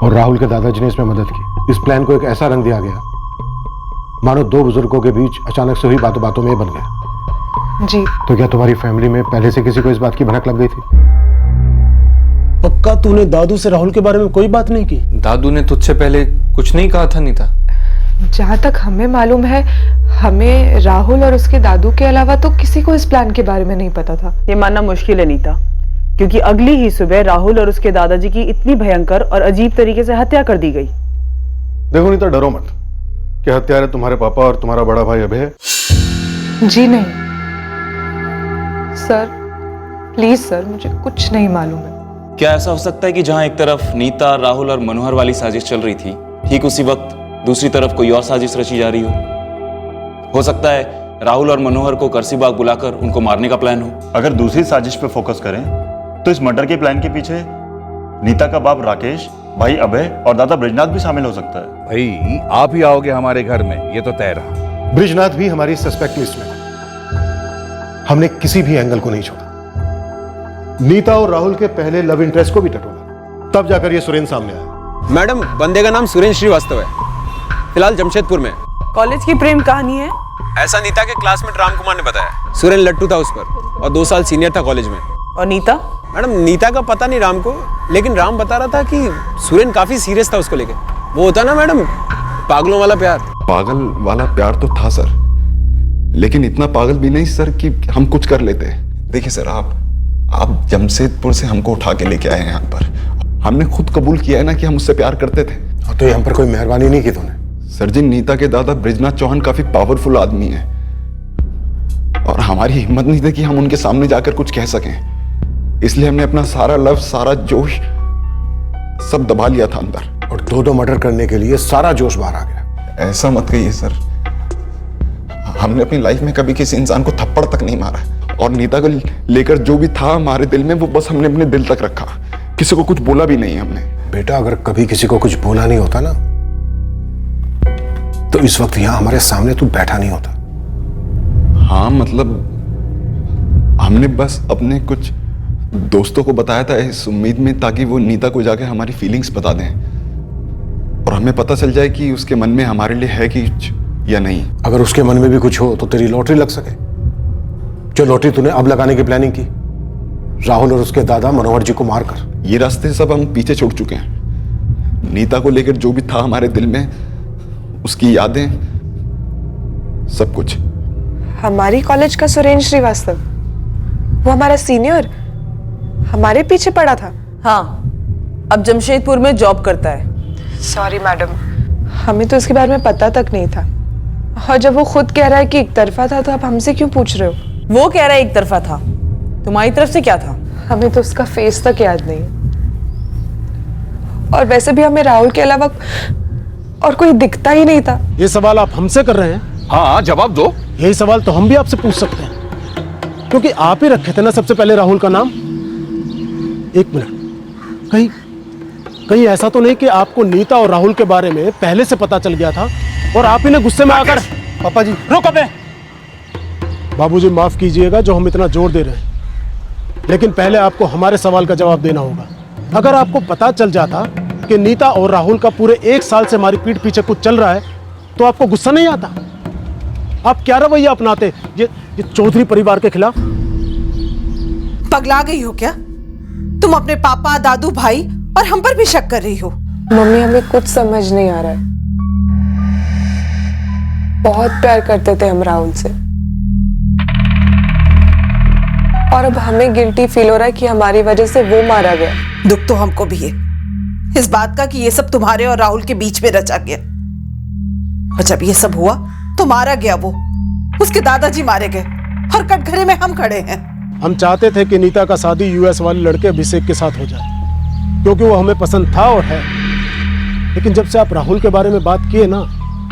और राहुल के दादाजी ने इसमें मदद की। इस प्लान को एक ऐसा रंग दिया गया मानो दो बुजुर्गों के बीच अचानक से हुई बातों बातों में बन गया। जी। तो क्या तुम्हारी फैमिली में पहले से किसी को इस बात की भनक लग गई थी? पक्का तूने दादू से राहुल के बारे में कोई बात नहीं की? दादू ने तुझसे पहले कुछ नहीं कहा था नीता? जहाँ तक हमें मालूम है, हमें राहुल और उसके दादू के अलावा तो किसी को इस प्लान के बारे में नहीं पता था। ये मानना मुश्किल है नीता, क्योंकि अगली ही सुबह राहुल और उसके दादाजी की इतनी भयंकर और अजीब तरीके से हत्या कर दी गई। देखो नीता, डरो मत कि हत्यारे तुम्हारे पापा और तुम्हारा बड़ा भाई अभय है। जी नहीं सर, प्लीज सर, मुझे कुछ नहीं मालूम है। क्या ऐसा हो सकता है कि जहां एक तरफ नीता, राहुल और मनोहर वाली साजिश चल रही थी, ठीक उसी वक्त दूसरी तरफ कोई और साजिश रची जा रही हो सकता है राहुल और मनोहर को करसीबाग बुलाकर उनको मारने का प्लान हो। अगर दूसरी साजिश पे फोकस करें तो इस मर्डर के प्लान के पीछे नीता का बाप राकेश, भाई अभय और दादा ब्रिजनाथ भी शामिल हो सकता है। भाई आप ही आओगे हमारे घर में, ये तो तय रहा। ब्रिजनाथ भी हमारी सस्पेक्ट लिस्ट में था। हमने किसी भी एंगल को नहीं छोड़ा। नीता और राहुल के पहले लव इंटरेस्ट को भी टटोला, तब जाकर ये सुरेंद्र सामने आया। मैडम, बंदे का नाम सुरेंद्र श्रीवास्तव है, फिलहाल जमशेदपुर में। कॉलेज की प्रेम कहानी है? ऐसा नीता के क्लासमेट राम कुमार ने बताया। सुरेंद्र लट्टू था उस पर और 2 साल सीनियर था कॉलेज में। और नीता? मैडम, नीता का पता नहीं राम को, लेकिन राम बता रहा था कि सुरेंद्र काफी सीरियस था उसको लेके। वो होता ना मैडम, पागलों वाला प्यार। पागल वाला प्यार तो था सर, लेकिन इतना पागल भी नहीं सर कि हम कुछ कर लेते। देखिए सर, आप जमशेदपुर से हमको उठा के लेके आए हैं यहाँ पर। हमने खुद कबूल किया है ना कि हम उससे प्यार करते थे। तो ये हम पर कोई मेहरबानी नहीं की तूने? सर जी, नीता के दादा ब्रिजनाथ चौहान काफी पावरफुल आदमी हैं और हमारी हिम्मत नहीं थी कि हम उनके सामने जाकर कुछ कह सकें, इसलिए हमने अपना सारा लव, सारा जोश सब दबा लिया था अंदर। और 2 मर्डर करने के लिए सारा जोश बाहर आ गया। ऐसा मत कहिए सर, हमने अपनी लाइफ में कभी किसी इंसान को थप्पड़ तक नहीं मारा और नीता को लेकर जो भी था हमारे दिल में, वो बस हमने अपने दिल तक रखा। किसी को कुछ बोला भी नहीं हमने। बेटा, अगर कभी किसी को कुछ बोला नहीं होता ना, तो इस वक्त यहां हमारे सामने तू बैठा नहीं होता। हाँ, मतलब हमने बस अपने कुछ दोस्तों को बताया था इस उम्मीद में ताकि वो नीता को जाके हमारी फीलिंग्स बता दें और हमें पता चल जाए कि उसके मन में हमारे लिए है कि या नहीं। अगर उसके मन में भी कुछ हो तो तेरी लॉटरी लग सके, जो लॉटरी तूने अब लगाने की प्लानिंग की, राहुल और उसके दादा मनोहर जी को मारकर। ये रास्ते सब हम पीछे छोड़ चुके हैं। नीता को लेकर जो भी था हमारे दिल में, उसकी यादें, सब कुछ। हमारी कॉलेज का सुरेंद्र श्रीवास्तव, वो हमारा सीनियर, हमारे पीछे पड़ा था। हाँ, अब जमशेदपुर में जॉब करता है। सॉरी मैडम, हमें तो इसके बारे में पता तक नहीं था। और जब वो खुद कह रहा है कि एक तरफा था, तो आप हमसे क्यों पूछ रहे हो? वो कह रहा है एक तरफा था, तुम्हारी तरफ से क्या था? हमें तो उसका फेस तक याद नहीं, और वैसे भी हमें राहुल के अलावा और कोई दिखता ही नहीं था। ये सवाल आप हमसे कर रहे हैं? हाँ, जवाब दो। यही सवाल तो हम भी आपसे पूछ सकते हैं, क्योंकि आप ही रखे थे ना सबसे पहले राहुल का नाम। एक मिनट, कहीं ऐसा तो नहीं कि आपको नीता और राहुल के बारे में पहले से पता चल गया था और आप ही ने गुस्से में आकर। पापा जी रुक अबे। बाबूजी माफ कीजिएगा जो हम इतना जोर दे रहे हैं, लेकिन पहले आपको हमारे सवाल का जवाब देना होगा। अगर आपको पता चल जाता कि नीता और राहुल का पूरे 1 साल से हमारी पीठ पीछे कुछ चल रहा है, तो आपको गुस्सा नहीं आता? आप क्या रवैया अपनाते ये चौधरी परिवार के खिलाफ? पगला गई हो क्या तुम? अपने पापा, दादू, भाई और हम पर भी शक कर रही हो? मम्मी, हमें कुछ समझ नहीं आ रहा है। बहुत प्यार करते थे हम राहुल से, और अब हमें गिल्टी फील हो रहा है कि हमारी वजह से वो मारा गया। दुख तो हमको भी है, इस बात का कि ये सब तुम्हारे और राहुल के बीच में रचा गया। और जब ये सब हुआ तो मारा गया वो, उसके दादाजी मारे गए और कटघरे में हम खड़े हैं। हम चाहते थे कि नीता का शादी यूएस वाले लड़के अभिषेक के साथ हो जाए, क्योंकि वो हमें पसंद था और है। लेकिन जब से आप राहुल के बारे में बात किए ना,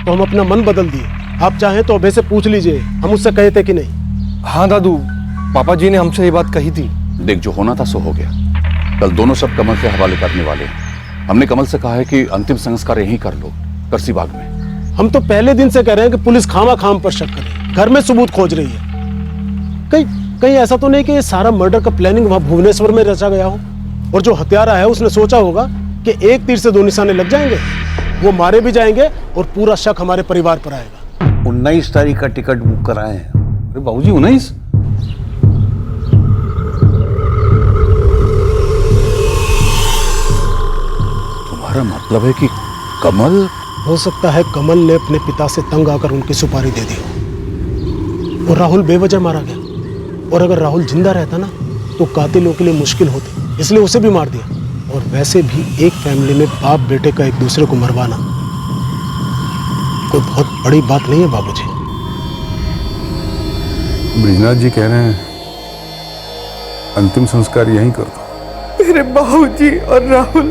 तो हम अपना मन बदल दिए। आप चाहें तो अभय से पूछ लीजिए, हम उससे कहे थे कि नहीं। हाँ दादू, पापा जी ने हमसे ये बात कही थी। देख, जो होना था सो हो गया। कल दोनों सब कमल के हवाले करने वाले हैं। हमने कमल से कहा है कि अंतिम संस्कार यहीं कर लो, करसी बाग में। हम तो पहले दिन से कह रहे हैं कि पुलिस खामा खाम पर शक करे, घर में सबूत खोज रही है। कहीं ऐसा तो नहीं कि ये सारा मर्डर का प्लानिंग वहां भुवनेश्वर में रचा गया हो, और जो हत्यारा है उसने सोचा होगा कि एक तीर से दो निशाने लग जाएंगे, वो मारे भी जाएंगे और पूरा शक हमारे परिवार पर आएगा। 19 तारीख का टिकट बुक कराए हैं। अरे बाबूजी, 19? तुम्हारा मतलब है कि कमल? हो सकता है कमल ने अपने पिता से तंग आकर उनकी सुपारी दे दी और राहुल बेवजह मारा गया। और अगर राहुल जिंदा रहता ना, तो कातिलों के लिए मुश्किल होती, इसलिए उसे भी मार दिया। और वैसे भी एक फैमिली में बाप बेटे का एक दूसरे को मरवाना कोई बहुत बड़ी बात नहीं है बाबूजी। ब्रिजनाथ जी कह रहे हैं अंतिम संस्कार यहीं कर दो। मेरे बाबूजी और राहुल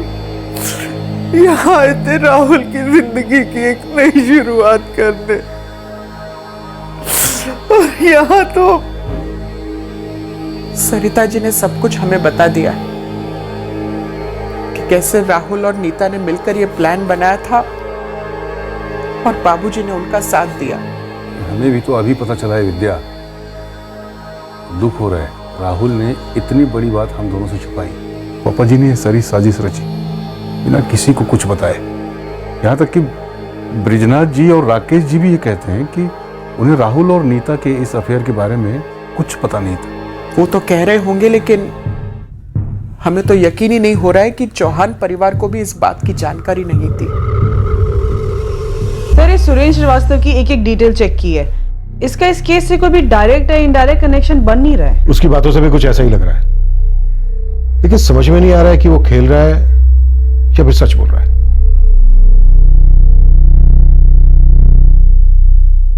यहाँ आए थे राहुल की जिंदगी की एक नई शुरुआत करने, और यहाँ तो सरिता जी ने सब कुछ हमें बता दिया कि कैसे राहुल और नीता ने मिलकर ये प्लान बनाया था और बाबूजी ने उनका साथ दिया। हमें भी तो अभी पता चला है विद्या। दुख हो रहा है, राहुल ने इतनी बड़ी बात हम दोनों से छुपाई। पापा जी ने ये सारी साजिश रची बिना किसी को कुछ बताए। यहाँ तक कि ब्रिजनाथ जी और राकेश जी भी ये कहते हैं कि उन्हें राहुल और नीता के इस अफेयर के बारे में कुछ पता नहीं था। वो तो कह रहे होंगे, लेकिन हमें तो यकीन ही नहीं हो रहा है कि चौहान परिवार को भी इस बात की जानकारी नहीं थी। सर, ये सुरेश श्रीवास्तव की एक एक डिटेल चेक की है। इसका इस केस से कोई भी डायरेक्ट या इनडायरेक्ट कनेक्शन बन नहीं रहा है। उसकी बातों से भी कुछ ऐसा ही लग रहा है, लेकिन समझ में नहीं आ रहा है कि वो खेल रहा है या फिर सच बोल रहा है।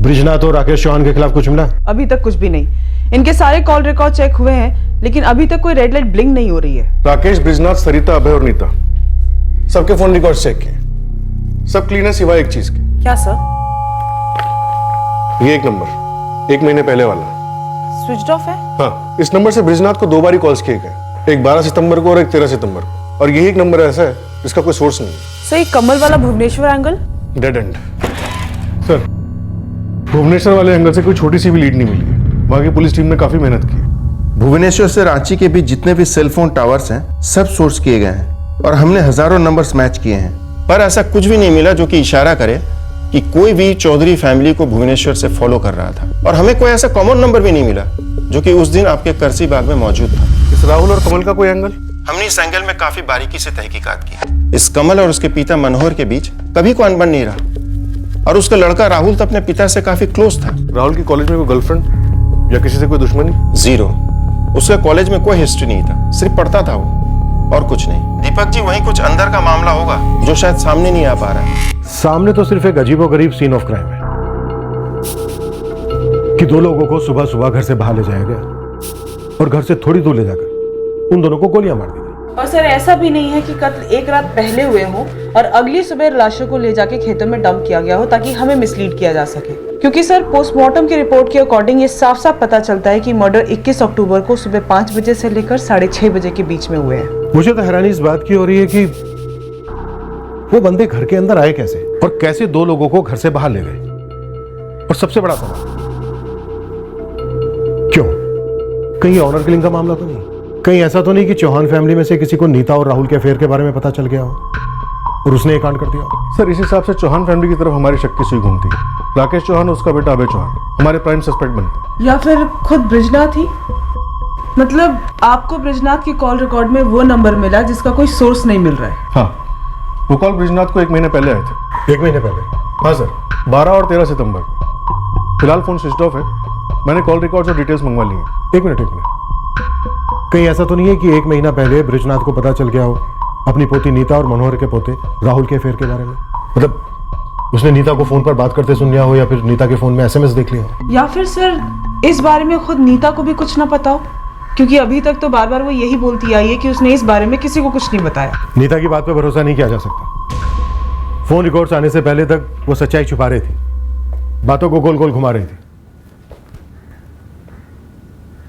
ब्रिजनाथ और राकेश चौहान के खिलाफ कुछ मिला? अभी तक कुछ भी नहीं। इनके सारे कॉल रिकॉर्ड चेक हुए हैं, लेकिन अभी तक कोई रेड लाइट ब्लिंक नहीं हो रही है। राकेश, ब्रिजनाथ, सरिता, अभय और नीता सबके फोन रिकॉर्ड चेक किए, सब क्लीन है सिवाय एक चीज के। क्या सर? ये एक नंबर 1 महीने पहले वाला स्विच्ड ऑफ है। हाँ, इस नंबर से ब्रिजनाथ को 2 बार ही कॉल्स किए गए, एक 12 सितंबर को और एक 13 सितंबर को। और यही एक नंबर ऐसा है जिसका कोई सोर्स नहीं है। सर, कमल वाला Bhubaneswar angle dead end. Sir, Bhubaneswar वाले एंगल से कोई छोटी सी भी लीड नहीं मिली है। वहां की पुलिस टीम ने काफी मेहनत की। भुवनेश्वर से रांची के बीच जितने भी सेल फोन टावर्स हैं, सब सोर्स किए गए हैं और हमने हजारों नंबर्स मैच किए हैं, पर ऐसा कुछ भी नहीं मिला जो कि इशारा करे कि कोई भी चौधरी फैमिली को भुवनेश्वर से फॉलो कर रहा था। और हमें कोई ऐसा कॉमन नंबर भी नहीं मिला जो कि उस दिन आपके करसी बाग में मौजूद था। इस राहुल और कमल का कोई एंगल? हमने इस एंगल में काफी बारीकी से तहकीकात की। इस कमल और उसके पिता मनोहर के बीच कभी कोई अनबन नहीं रहा, और उसका लड़का राहुल तो अपने पिता से काफी क्लोज था। राहुल की कॉलेज में कोई गर्लफ्रेंड या किसी से कोई दुश्मनी? 0। उसका कॉलेज में कोई हिस्ट्री नहीं था, सिर्फ पढ़ता था वो, और कुछ नहीं। दीपक जी, वहीं कुछ अंदर का मामला होगा जो शायद सामने नहीं आ पा रहा है। सामने तो सिर्फ एक अजीबोगरीब सीन ऑफ क्राइम है कि 2 लोगों को सुबह सुबह घर से बाहर ले जाया गया और घर से थोड़ी दूर ले जाकर उन दोनों को गोलियां मार दी गई। और सर, ऐसा भी नहीं है कि कत्ल एक रात पहले हुए हो और अगली सुबह लाशों को ले जाके खेतों में डंप किया गया हो ताकि हमें मिसलीड किया जा सके। क्योंकि सर, पोस्टमार्टम की रिपोर्ट के अकॉर्डिंग ये साफ साफ पता चलता है कि मर्डर 21 अक्टूबर को सुबह 5 बजे से लेकर 6:30 बजे के बीच में हुए हैं। मुझे तो हैरानी इस बात की हो रही है कि वो बंदे घर के अंदर आए कैसे और कैसे 2 लोगों को घर से बाहर ले गए। और सबसे बड़ा सवाल, क्यों? कहीं ऑनर किलिंग का मामला तो नहीं? कहीं ऐसा तो नहीं कि चौहान फैमिली में से किसी को नीता और राहुल के अफेयर के बारे में पता चल गया हो और उसने ये कांड कर दिया हो? सर, इस हिसाब से चौहान फैमिली की तरफ हमारी शक की सुई घूमती है। राकेश चौहान, उसका बेटा अभय चौहान हमारे प्राइम सस्पेक्ट बनते। या फिर खुद ब्रिजनाथ ही? मतलब आपको ब्रिजनाथ की कॉल रिकॉर्ड में वो नंबर मिला जिसका कोई सोर्स नहीं मिल रहा है? हाँ, वो कॉल ब्रिजनाथ को 1 महीने पहले आए थे। 1 महीने पहले? हाँ सर, 12 और 13 सितंबर। फिलहाल फोन स्विच ऑफ है, मैंने कॉल रिकॉर्ड्स और डिटेल्स मंगवा ली हैं। एक मिनट। कहीं ऐसा तो नहीं है कि 1 महीना पहले ब्रिजनाथ को पता चल गया हो अपनी पोती नीता और मनोहर के पोते राहुल के अफेयर के बारे में? मतलब उसने नीता को फोन पर बात करते सुन लिया हो या फिर नीता के फोन में एसएमएस देख लिया हो? या फिर सर इस बारे में खुद नीता को भी कुछ ना पता हो, क्योंकि अभी तक तो बार बार वो यही बोलती आई है कि उसने इस बारे में किसी को कुछ नहीं बताया। नीता की बात पर भरोसा नहीं किया जा सकता। फोन रिकॉर्ड्स आने से पहले तक वो सच्चाई छुपा रही थी, बातों को गोल गोल घुमा रही थी।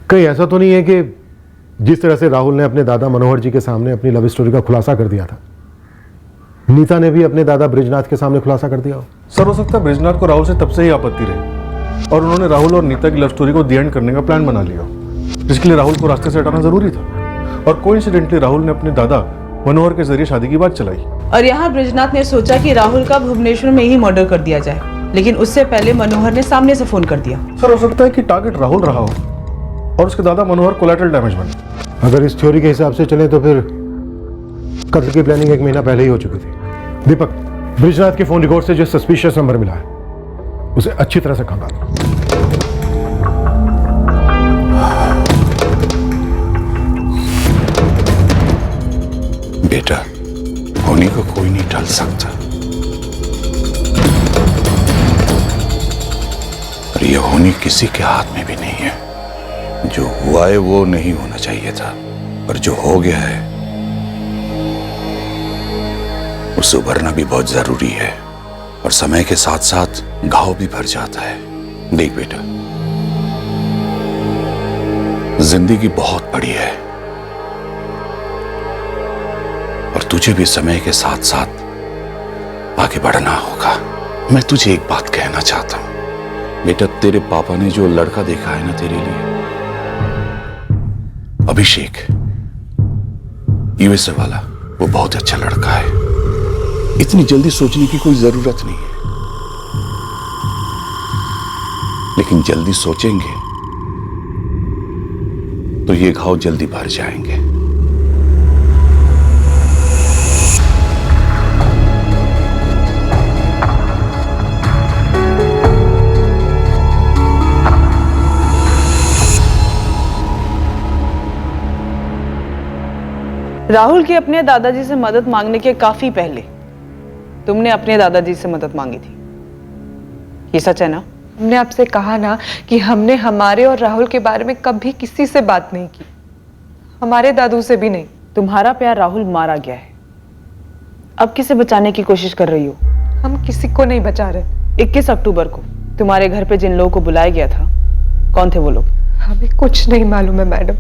कहीं ऐसा तो नहीं है कि जिस तरह से राहुल ने अपने दादा मनोहर जी के सामने अपनी लव स्टोरी का खुलासा कर दिया था, नीता ने भी अपने दादा ब्रिजनाथ के सामने खुलासा कर दिया हो? सर हो सकता है ब्रिजनाथ को राहुल से तब से ही आपत्ति रही और उन्होंने राहुल और नीता की लव स्टोरी को दी एंड करने का प्लान बना लिया, जिसके लिए राहुल को रास्ते से हटाना जरूरी था। और कोइंसिडेंटली राहुल ने अपने दादा मनोहर के जरिए शादी की बात चलाई। और यहाँ ब्रिजनाथ ने सोचा कि राहुल का भुवनेश्वर में ही मर्डर कर दिया जाए, लेकिन उससे पहले मनोहर ने सामने से फोन कर दिया। सर हो सकता है कि टारगेट राहुल रहा हो और उसके दादा मनोहर कोलैटरल डैमेज बने। अगर इस थ्योरी के हिसाब से चले तो फिर कत्ल की प्लानिंग 1 महीना पहले ही हो चुकी थी। दीपक, ब्रिजनाथ के फोन रिकॉर्ड से जो सस्पिशियस नंबर मिला है उसे अच्छी तरह से खंगालो। बेटा, होनी को कोई नहीं टाल सकता, और ये होनी किसी के हाथ में भी नहीं है। जो हुआ है वो नहीं होना चाहिए था, और जो हो गया है उसे उभरना भी बहुत जरूरी है, और समय के साथ साथ घाव भी भर जाता है। देख बेटा, जिंदगी बहुत बड़ी है और तुझे भी समय के साथ साथ आगे बढ़ना होगा। मैं तुझे एक बात कहना चाहता हूं बेटा, तेरे पापा ने जो लड़का देखा है ना तेरे लिए, अभिषेक, यूएसए वाला, वो बहुत अच्छा लड़का है। इतनी जल्दी सोचने की कोई जरूरत नहीं है, लेकिन जल्दी सोचेंगे तो ये घाव जल्दी भर जाएंगे। राहुल की अपने दादाजी से मदद मांगने के काफी पहले तुमने अपने दादाजी से मदद मांगी थी, ये सच है ना? हमने आपसे कहा ना कि हमने हमारे और राहुल के बारे में कभी किसी से बात नहीं की, हमारे दादू से भी नहीं। तुम्हारा प्यार राहुल मारा गया है, अब किसे बचाने की कोशिश कर रही हो? हम किसी को नहीं बचा रहे। 21 अक्टूबर को तुम्हारे घर पे जिन लोगों को बुलाया गया था, कौन थे वो लोग? हमें कुछ नहीं मालूम है मैडम,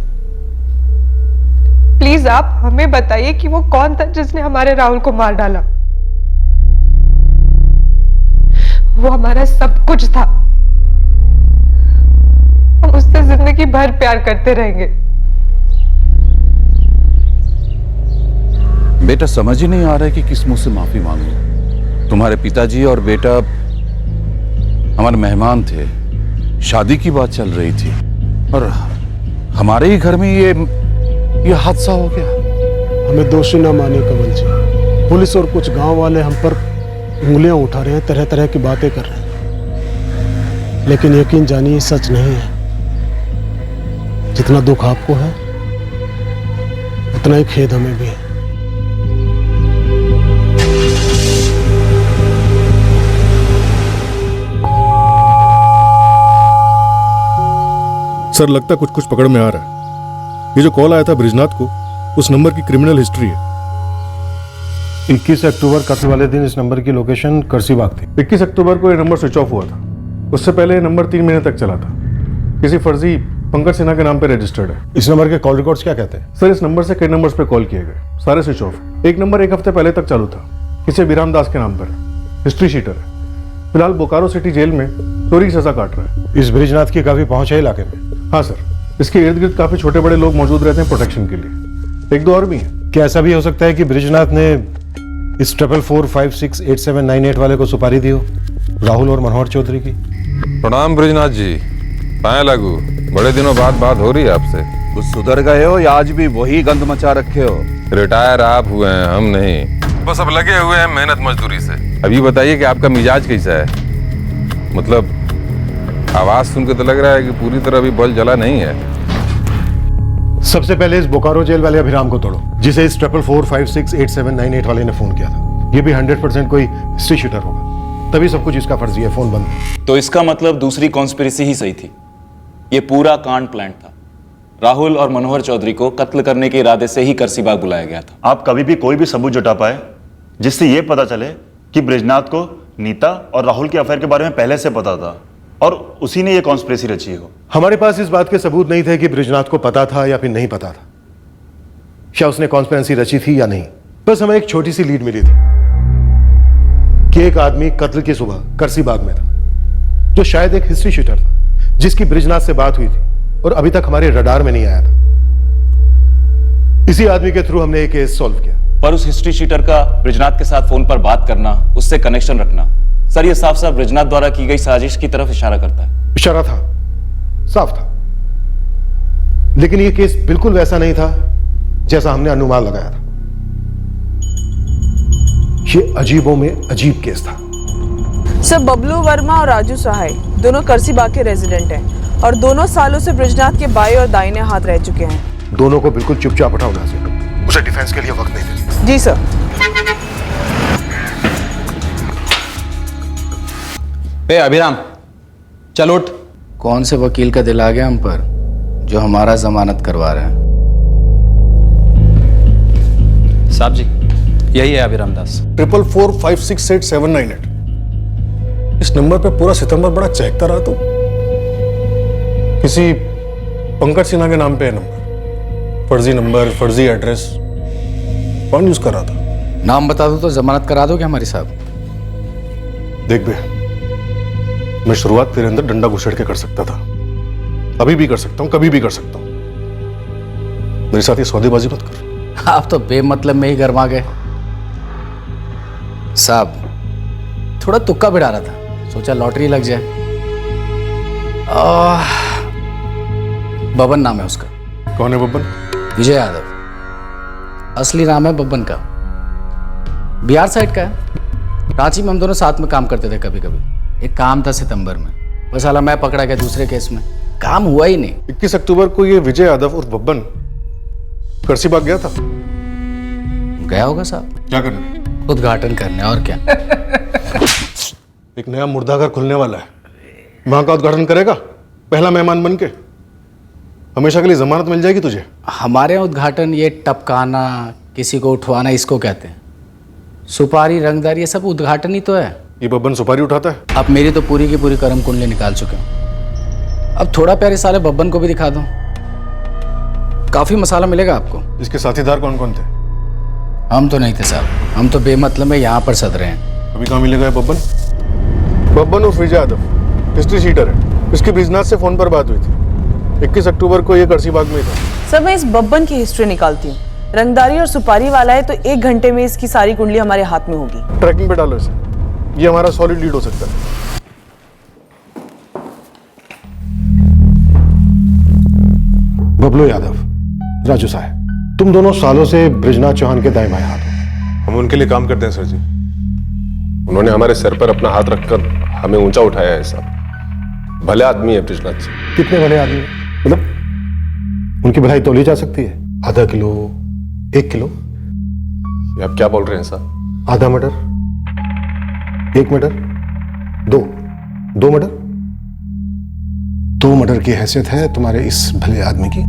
प्लीज आप हमें बताइए कि वो कौन था जिसने हमारे राहुल को मार डाला। वो हमारा सब कुछ था, हम उससे जिंदगी भर प्यार करते रहेंगे। बेटा, समझ ही नहीं आ रहा है कि किस मुंह से माफी मांगूं। तुम्हारे पिताजी और बेटा हमारे मेहमान थे, शादी की बात चल रही थी, और हमारे ही घर में ये हादसा हो गया। हमें दोषी ना माने कमल जी, पुलिस और कुछ गांव वाले हम पर उंगलियां उठा रहे हैं, तरह तरह की बातें कर रहे हैं, लेकिन यकीन जानिए सच नहीं है। जितना दुख आपको है उतना ही खेद हमें भी है। सर लगता कुछ कुछ पकड़ में आ रहा है। ये जो कॉल आया था ब्रिजनाथ को, उस नंबर की क्रिमिनल हिस्ट्री है। 21 अक्टूबर कत्ल वाले दिन इस नंबर की लोकेशन करसीबाग थी। 21 अक्टूबर को ये नंबर स्विच ऑफ हुआ था। उससे पहले ये नंबर 3 महीने तक चला था। किसी फर्जी पंकज सिन्हा के नाम पे रजिस्टर्ड है। इस नंबर के कॉल रिकॉर्ड्स क्या कहते हैं? सर इस नंबर से कई नंबर्स पे कॉल किए गए, सारे स्विच ऑफ। एक नंबर 1 हफ्ते पहले तक चालू था, किसी विराम दास के नाम पर, हिस्ट्री शीटर है। फिलहाल बोकारो सिटी जेल में चोरी की सजा काट रहा है। इस ब्रिजनाथ की काफी पहुंच है इलाके में? हाँ सर, इसके इर्द गिर्द काफी छोटे बड़े लोग मौजूद रहते हैं प्रोटेक्शन के लिए। 1-2 और भी हैं। क्या ऐसा भी हो सकता है कि ब्रिजनाथ ने इस 44468798 वाले को सुपारी दी हो, राहुल और मनोहर चौधरी की? प्रणाम ब्रिजनाथ जी, पाए लागू, बड़े दिनों बाद बात हो रही है आपसे। कुछ सुधर गए हो या आज भी वही गंद मचा रखे हो? रिटायर आप हुए हैं, हम नहीं। बस अब लगे हुए हैं मेहनत मजदूरी से। अभी बताइए कि आपका मिजाज कैसा है? मतलब आवाज सुन के तो लग रहा है कि पूरी तरह अभी बल जला नहीं है। सबसे पहले इस बोकारो जेल वाले अभिराम को तोड़ो, जिसे इस 44456878 वाले ने फोन किया था। ये भी 100% कोई हिस्ट्री शूटर होगा, तभी सब कुछ इसका फर्जी है। फोन बंद। तो इसका मतलब दूसरी कॉन्स्पिरेसी ही सही थी। ये पूरा कांड प्लान था। राहुल और मनोहर चौधरी को कत्ल करने के इरादे से ही करसीबाग बुलाया गया था। आप कभी भी कोई भी सबूत जुटा पाए जिससे यह पता चले कि बृजनाथ को नीता और राहुल के अफेयर के बारे में पहले से पता था और उसी ने यह कॉन्स्पिरेसी रची हो? हमारे पास इस बात के सबूत नहीं थे कि बृजनाथ को पता था या फिर नहीं पता था, क्या उसने कॉन्स्पिरेसी रची थी या नहीं। बस हमें एक छोटी सी लीड मिली थी कि एक आदमी कत्ल की सुबह करसीबाग में था, जो शायद एक हिस्ट्री शूटर था, जिसकी बृजनाथ से बात हुई थी और अभी तक हमारे रडार में नहीं आया था। इसी आदमी के थ्रू हमने एक केस सॉल्व किया। पर उस हिस्ट्री शीटर का बृजनाथ के साथ फोन पर बात करना, उससे कनेक्शन रखना, सर ये साफ साफ बृजनाथ द्वारा की गई साजिश की तरफ इशारा करता है। इशारा था, साफ था, लेकिन यह केस बिल्कुल वैसा नहीं था जैसा हमने अनुमान लगाया था। ये अजीबों में अजीब केस था। सर बबलू वर्मा और राजू सहाय दोनों करसीबाग के रेजिडेंट हैं और दोनों सालों से बृजनाथ के बाएं और दाहिने हाथ रह चुके हैं। दोनों को बिल्कुल चुपचाप हटाओ यहाँ से, उसे डिफेंस के लिए वक्त नहीं देते। जी सर। अभिराम चल उठ। कौन से वकील का दिल आ गया हम पर जो हमारा जमानत करवा रहे हैं? साहब जी यही है अभिराम दास। 44456878। इस नंबर पे पूरा सितंबर बड़ा चहकता रहा। तो किसी पंकज सिन्हा के नाम पे है नंबर, फर्जी नंबर, फर्जी एड्रेस, कौन यूज कर रहा था? नाम बता दो तो जमानत करा दोगे हमारे साहब? देख बे, मैं शुरुआत तेरे अंदर डंडा घुसेड़ के कर सकता था, अभी भी कर सकता हूं, कभी भी कर सकता हूं। मेरे साथ ये सौदेबाजी मत कर। आप तो बेमतलब में ही गरमा गए साहब। थोड़ा तुक्का बिड़ा रहा था, सोचा लॉटरी लग जाए। बबन नाम है उसका। कौन है बब्बन? विजय यादव। असली नाम है बब्बन का, बिहार साइड का है। रांची में हम दोनों साथ में काम करते थे कभी कभी। एक काम था सितंबर में, बस साला मैं पकड़ा गया दूसरे केस में, काम हुआ ही नहीं। 21 अक्टूबर को ये विजय यादव और बब्बन करसीबाग गया था। गया होगा साहब। क्या करने? उद्घाटन करने, और क्या। एक नया मुर्दाघर खुलने वाला है, वहां का उद्घाटन करेगा पहला मेहमान बन के। हमेशा के लिए जमानत मिल जाएगी तुझे। हमारे यहाँ उद्घाटन ये टपकाना, किसी को उठवाना, इसको कहते हैं। सुपारी, रंगदारी, ये सब उद्घाटन ही तो है। ये बब्बन सुपारी उठाता है। अब मेरी तो पूरी की पूरी कर्म कुंडली निकाल चुके हो। अब थोड़ा प्यारे साले बब्बन को भी दिखा दो, काफी मसाला मिलेगा आपको। इसके साथीदार कौन कौन थे? हम तो नहीं थे साहब, हम तो बेमतलब में यहाँ पर सद रहे हैं। अभी कहाँ मिलेगा बब्बन? बब्बन उर्फ विजय यादव हिस्ट्री शीटर है। इसकी बृजनाथ से फोन पर बात हुई थी। 21 अक्टूबर को ये करसीबाग में था। सर मैं इस बब्बन की हिस्ट्री निकालती हूँ। रंगदारी और सुपारी वाला है तो 1 घंटे में इसकी सारी कुंडली हमारे हाथ में होगी। ट्रैकिंग पे डालो इसे, ये हमारा सॉलिड लीड हो सकता है। बबलू यादव, राजू साहब, तुम दोनों सालों से बृजनाथ चौहान के दाएं बाएं हाथ हो। हम उनके लिए काम करते हैं सर जी। उन्होंने हमारे सर पर अपना हाथ रखकर हमें ऊंचा उठाया है साहब। भले आदमी है बृजनाथ जी। कितने भले आदमी? मतलब उनकी भलाई तोली जा सकती है? आधा किलो, 1 किलो? ये आप क्या बोल रहे हैं साहब? आधा मर्डर, 1 मर्डर, 2 मर्डर, 2 मर्डर की हैसियत है तुम्हारे इस भले आदमी की।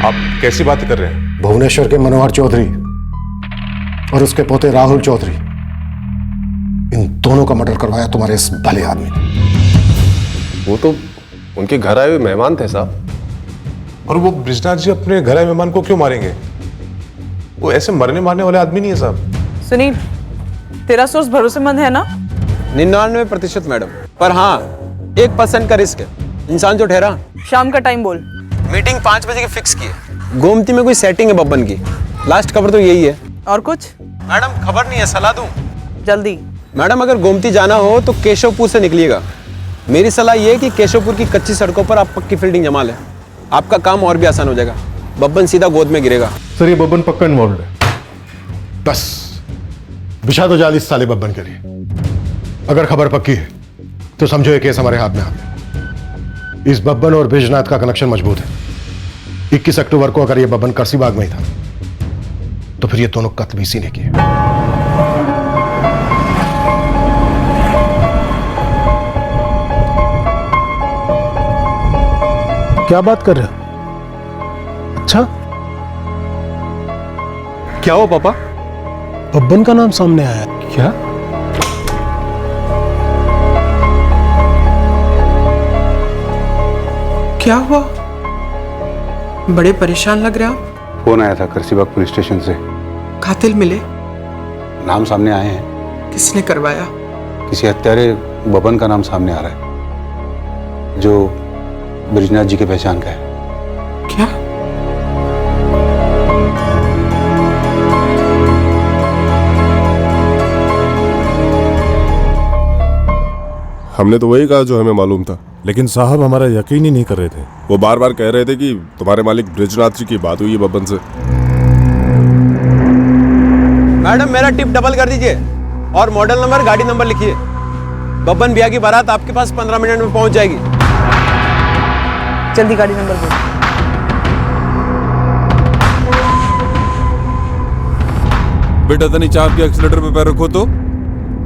आप कैसी बातें कर रहे हैं? भुवनेश्वर के मनोहर चौधरी और उसके पोते राहुल चौधरी, इन दोनों का मर्डर करवाया तुम्हारे इस भले आदमी ने। वो तो उनके घर आए हुए मेहमान थे साहब। और वो बृजनाथ जी अपने घर आए मेहमान को क्यों मारेंगे? वो ऐसे मरने मारने वाले आदमी नहीं है साहब। सुनील, तेरा सोर्स भरोसेमंद है ना? 99% मैडम, पर हाँ 1% का रिस्क है। इंसान जो ठहरा। शाम का टाइम बोल। मीटिंग 5 बजे की फिक्स की है। गोमती में कोई सेटिंग है बब्बन की। लास्ट खबर तो यही है। और कुछ? मैडम खबर नहीं है, सलाह दूं? जल्दी। मैडम अगर गोमती जाना हो तो केशवपुर से निकलिएगा। मेरी सलाह यह है कि केशवपुर की कच्ची सड़कों पर आप पक्की फील्डिंग जमा लें, आपका काम और भी आसान हो जाएगा। बब्बन सीधा गोद में गिरेगा। सर ये बब्बन पक्का इन्वॉल्व है। बस बिछा दो जाल इस साले बब्बन के लिए। अगर खबर पक्की है तो समझो ये केस हमारे हाथ में आ गया। इस बब्बन और बृजनाथ का कनेक्शन मजबूत है। 21 अक्टूबर को अगर ये बबन करसीबाग में ही था तो फिर ये दोनों कत्ल भी इसी ने किए। क्या बात कर रहे हो? अच्छा, क्या हुआ पापा? बब्बन का नाम सामने आया। क्या? क्या हुआ? बड़े परेशान लग रहे आप। फोन आया था करसीबाग पुलिस स्टेशन से। कातिल मिले? नाम सामने आए हैं। किसने करवाया? किसी हत्यारे बबन का नाम सामने आ रहा है, जो ब्रिजनाथ जी के पहचान का है। क्या? हमने तो वही कहा जो हमें मालूम था, लेकिन साहब हमारा यकीन ही नहीं कर रहे थे। वो बार बार कह रहे थे कि तुम्हारे मालिक ब्रिजनाथ जी की बात हुई है बब्बन से। मैडम मेरा टिप डबल कर दीजिए और मॉडल नंबर गाड़ी नंबर लिखिए। बब्बन भैया की बारात आपके पास 15 मिनट में पहुंच जाएगी। जल्दी गाड़ी नंबर दो। बेटा तनी चाप के एक्सीलेटर पे पैर रखो तो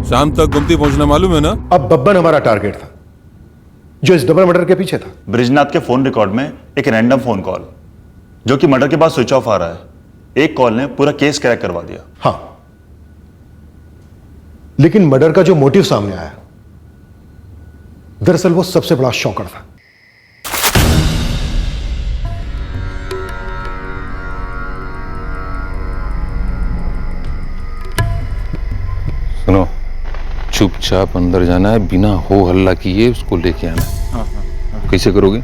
शाम तक गुमती पहुंचना मालूम है ना। अब बब्बन हमारा टारगेट था जो इस डबल मर्डर के पीछे था। ब्रिजनाथ के फोन रिकॉर्ड में एक रैंडम फोन कॉल जो कि मर्डर के बाद स्विच ऑफ आ रहा है, एक कॉल ने पूरा केस क्रैक करवा दिया। हाँ, लेकिन मर्डर का जो मोटिव सामने आया दरअसल वो सबसे बड़ा शॉकर था। सुनो, चुपचाप अंदर जाना है, बिना हो हल्ला किए उसको लेके आना है। कैसे करोगे?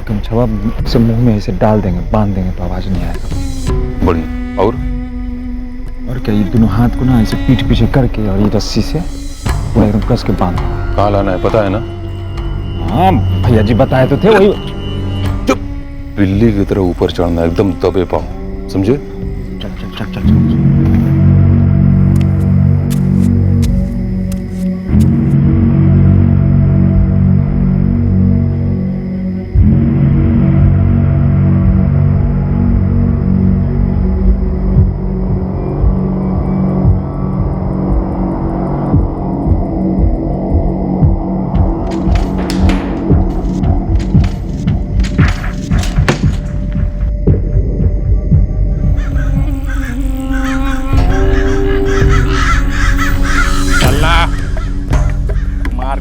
गमछा से मुंह में ऐसे डाल देंगे, बांध देंगे तो आवाज नहीं आएगा। बढ़िया। और क्या, ये दोनों हाथ को ना ऐसे पीठ पीछे करके और ये रस्सी से पूरा एकदम कस के बांध। कहाँ लाना है पता है ना? हाँ भैया जी बताए तो थे, वही। चुप, बिल्ली की तरह ऊपर चढ़ना, एकदम दबे पाओ, समझे? चल चल चल चल चल।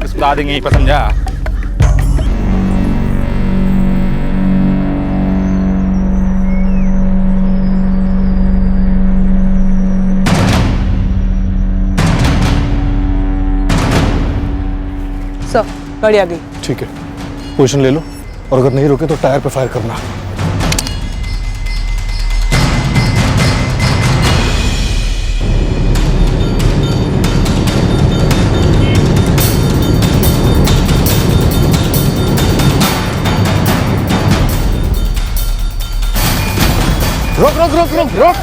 सुला देंगे पर समझा। सर गाड़ी आ गई। ठीक है, पोजीशन ले लो और अगर नहीं रुके तो टायर पे फायर करना। रोक रोक रोक रोक रोक।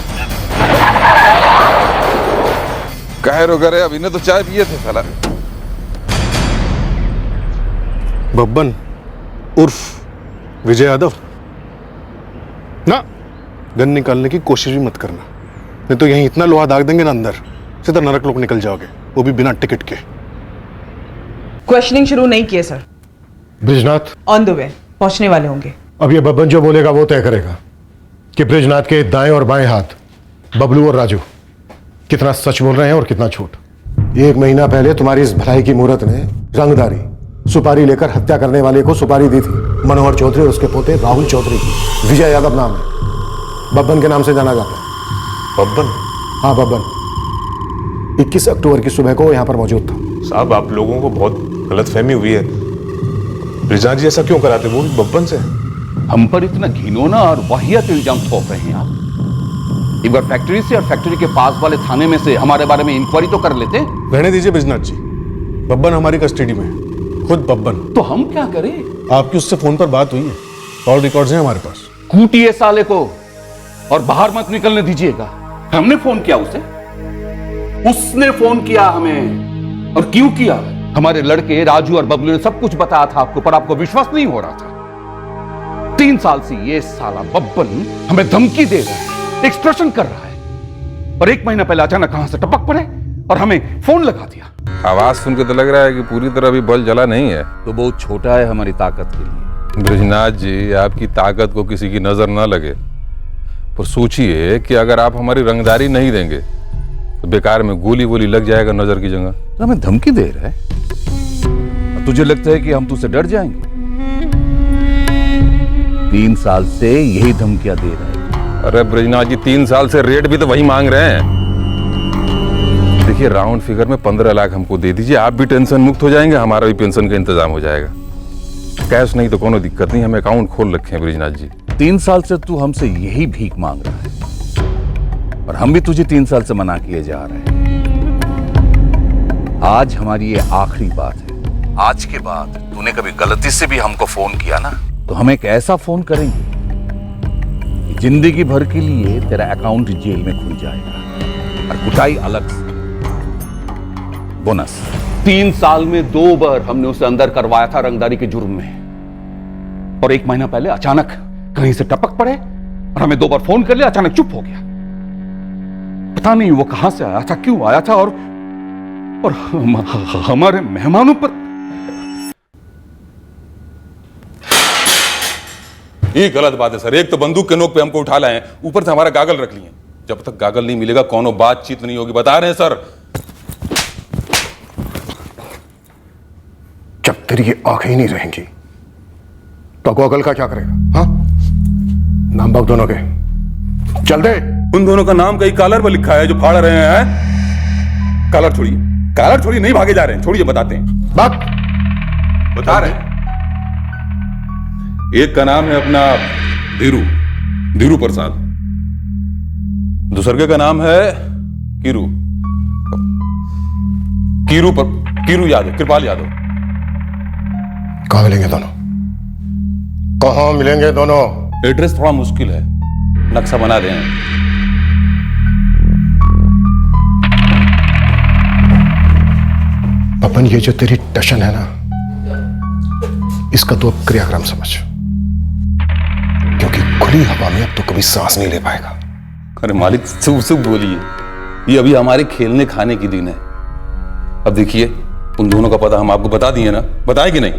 काहे रोक रहे? अब इन्हें तो चाय पिए थे साला। बब्बन उर्फ विजय यादव ना, गन निकालने की कोशिश भी मत करना, नहीं तो यहीं इतना लोहा दाग देंगे ना अंदर, सीधा नरक लोग निकल जाओगे, वो भी बिना टिकट के। क्वेश्चनिंग शुरू नहीं किए sir. Brijnath on the way, पहुंचने वाले होंगे। अब ये बब्बन जो बोलेगा वो तय करेगा कि ब्रिजनाथ के दाएं और बाएं हाथ बबलू और राजू कितना सच बोल रहे हैं और कितना झूठ। 1 महीना पहले तुम्हारी इस भलाई की मूरत ने रंगदारी सुपारी लेकर हत्या करने वाले को सुपारी दी थी, मनोहर चौधरी और उसके पोते राहुल चौधरी की। विजय यादव नाम है, बब्बन के नाम से जाना जाता है। बब्बन? हाँ बब्बन। 21 अक्टूबर की सुबह को वो यहाँ पर मौजूद था। साहब आप लोगों को बहुत गलतफहमी हुई है, ब्रिजनाथ जी ऐसा क्यों कराते, वो भी बब्बन से? हम पर इतना घिनौना और वाहियात इल्जाम थोप रहे हैं आप। एक बार फैक्ट्री से और फैक्ट्री के पास वाले थाने में से हमारे बारे में इंक्वायरी तो कर लेते। रहने दीजिए ब्रिजनाथ जी, बब्बन हमारी कस्टडी में है, खुद बब्बन। तो हम क्या करें? आपकी उससे फोन पर बात हुई है, कॉल रिकॉर्ड्स हैं हमारे पास। कूटिए साले को और बाहर मत निकलने दीजिएगा। हमने फोन किया उसे, उसने फोन किया हमें। और क्यों किया? हमारे लड़के राजू और बबलू ने सब कुछ बताया था आपको, पर आपको विश्वास नहीं हो रहा था। 3 साल से ये साला बब्बन हमें धमकी दे रहा है, एक्सप्रेशन कर रहा है, और 1 महीना पहले अचानक कहां से टपक पड़े और हमें फोन लगा दिया। आवाज सुन के तो लग रहा है कि पूरी तरह अभी बल जला नहीं है। तो बहुत छोटा है हमारी ताकत के लिए। ब्रिजनाथ जी, आपकी ताकत को किसी की नजर ना लगे, पर सोचिए कि अगर आप हमारी रंगदारी नहीं देंगे तो बेकार में गोली वोली लग जाएगा नजर की जगह। तो हमें धमकी दे रहा है, तुझे लगता है कि हम तुझसे डर जाएंगे? 3 साल से यही धमकियां दे रहा है। अरे ब्रिजनाथ जी, 3 साल से रेट भी तो वही मांग रहे हैं। देखिए, राउंड फिगर में 15 लाख हमको दे दीजिए, आप भी टेंशन मुक्त हो जाएंगे, हमारा भी पेंशन का इंतजाम हो जाएगा। कैश नहीं तो कोनो दिक्कत नहीं, हम अकाउंट खोल रखे हैं ब्रिजनाथ जी। 3 साल से तू हमसे यही भीख मांग रहा है और हम भी तुझे 3 साल से मना किए जा रहे हैं। आज हमारी ये आखिरी बात है। आज के बाद तूने कभी गलती से भी हमको फोन किया ना, तो हम एक ऐसा फोन करेंगे कि जिंदगी भर के लिए तेरा अकाउंट जेल में खुल जाएगा और कुटाई अलग से। बोनस 3 साल में 2 बार हमने उसे अंदर करवाया था रंगदारी के जुर्म में, और 1 महीना पहले अचानक कहीं से टपक पड़े और हमें 2 बार फोन कर लिया, अचानक चुप हो गया। पता नहीं वो कहां से आया था, क्यों आया था, और हमारे मेहमानों पर। ये गलत बात है सर। एक तो बंदूक के नोक पे हमको उठा लाए हैं, ऊपर से हमारा गागल रख लिए। जब तक गागल नहीं मिलेगा कोनो बातचीत नहीं होगी, बता रहे हैं सर। जब तेरी ये आंखें ही नहीं रहेंगी तो गॉगल का क्या करेगा? हाँ, नाम बक दोनों के, चल दे। उन दोनों का नाम कहीं कॉलर पर लिखा है जो फाड़ रहे हैं। कॉलर छोड़िए, कॉलर छोड़िए, नहीं भागे जा रहे हैं, छोड़िए, बताते हैं। बात बता रहे हैं। एक का नाम है अपना धीरू प्रसाद, दूसरे का नाम है कीरू यादव, कृपाल यादव। कहां मिलेंगे दोनों? कहां मिलेंगे दोनों? एड्रेस थोड़ा मुश्किल है, नक्शा बना दें। अपन, ये जो तेरी टशन है ना, इसका तो अब क्रियाक्रम समझ, क्योंकि खुली हवा में अब तो कभी सांस नहीं ले पाएगा। अरे मालिक, शुभ बोलिए, ये अभी हमारे खेलने खाने की दिन है। अब देखिए, उन दोनों का पता हम आपको बता दिए ना, बताए कि नहीं?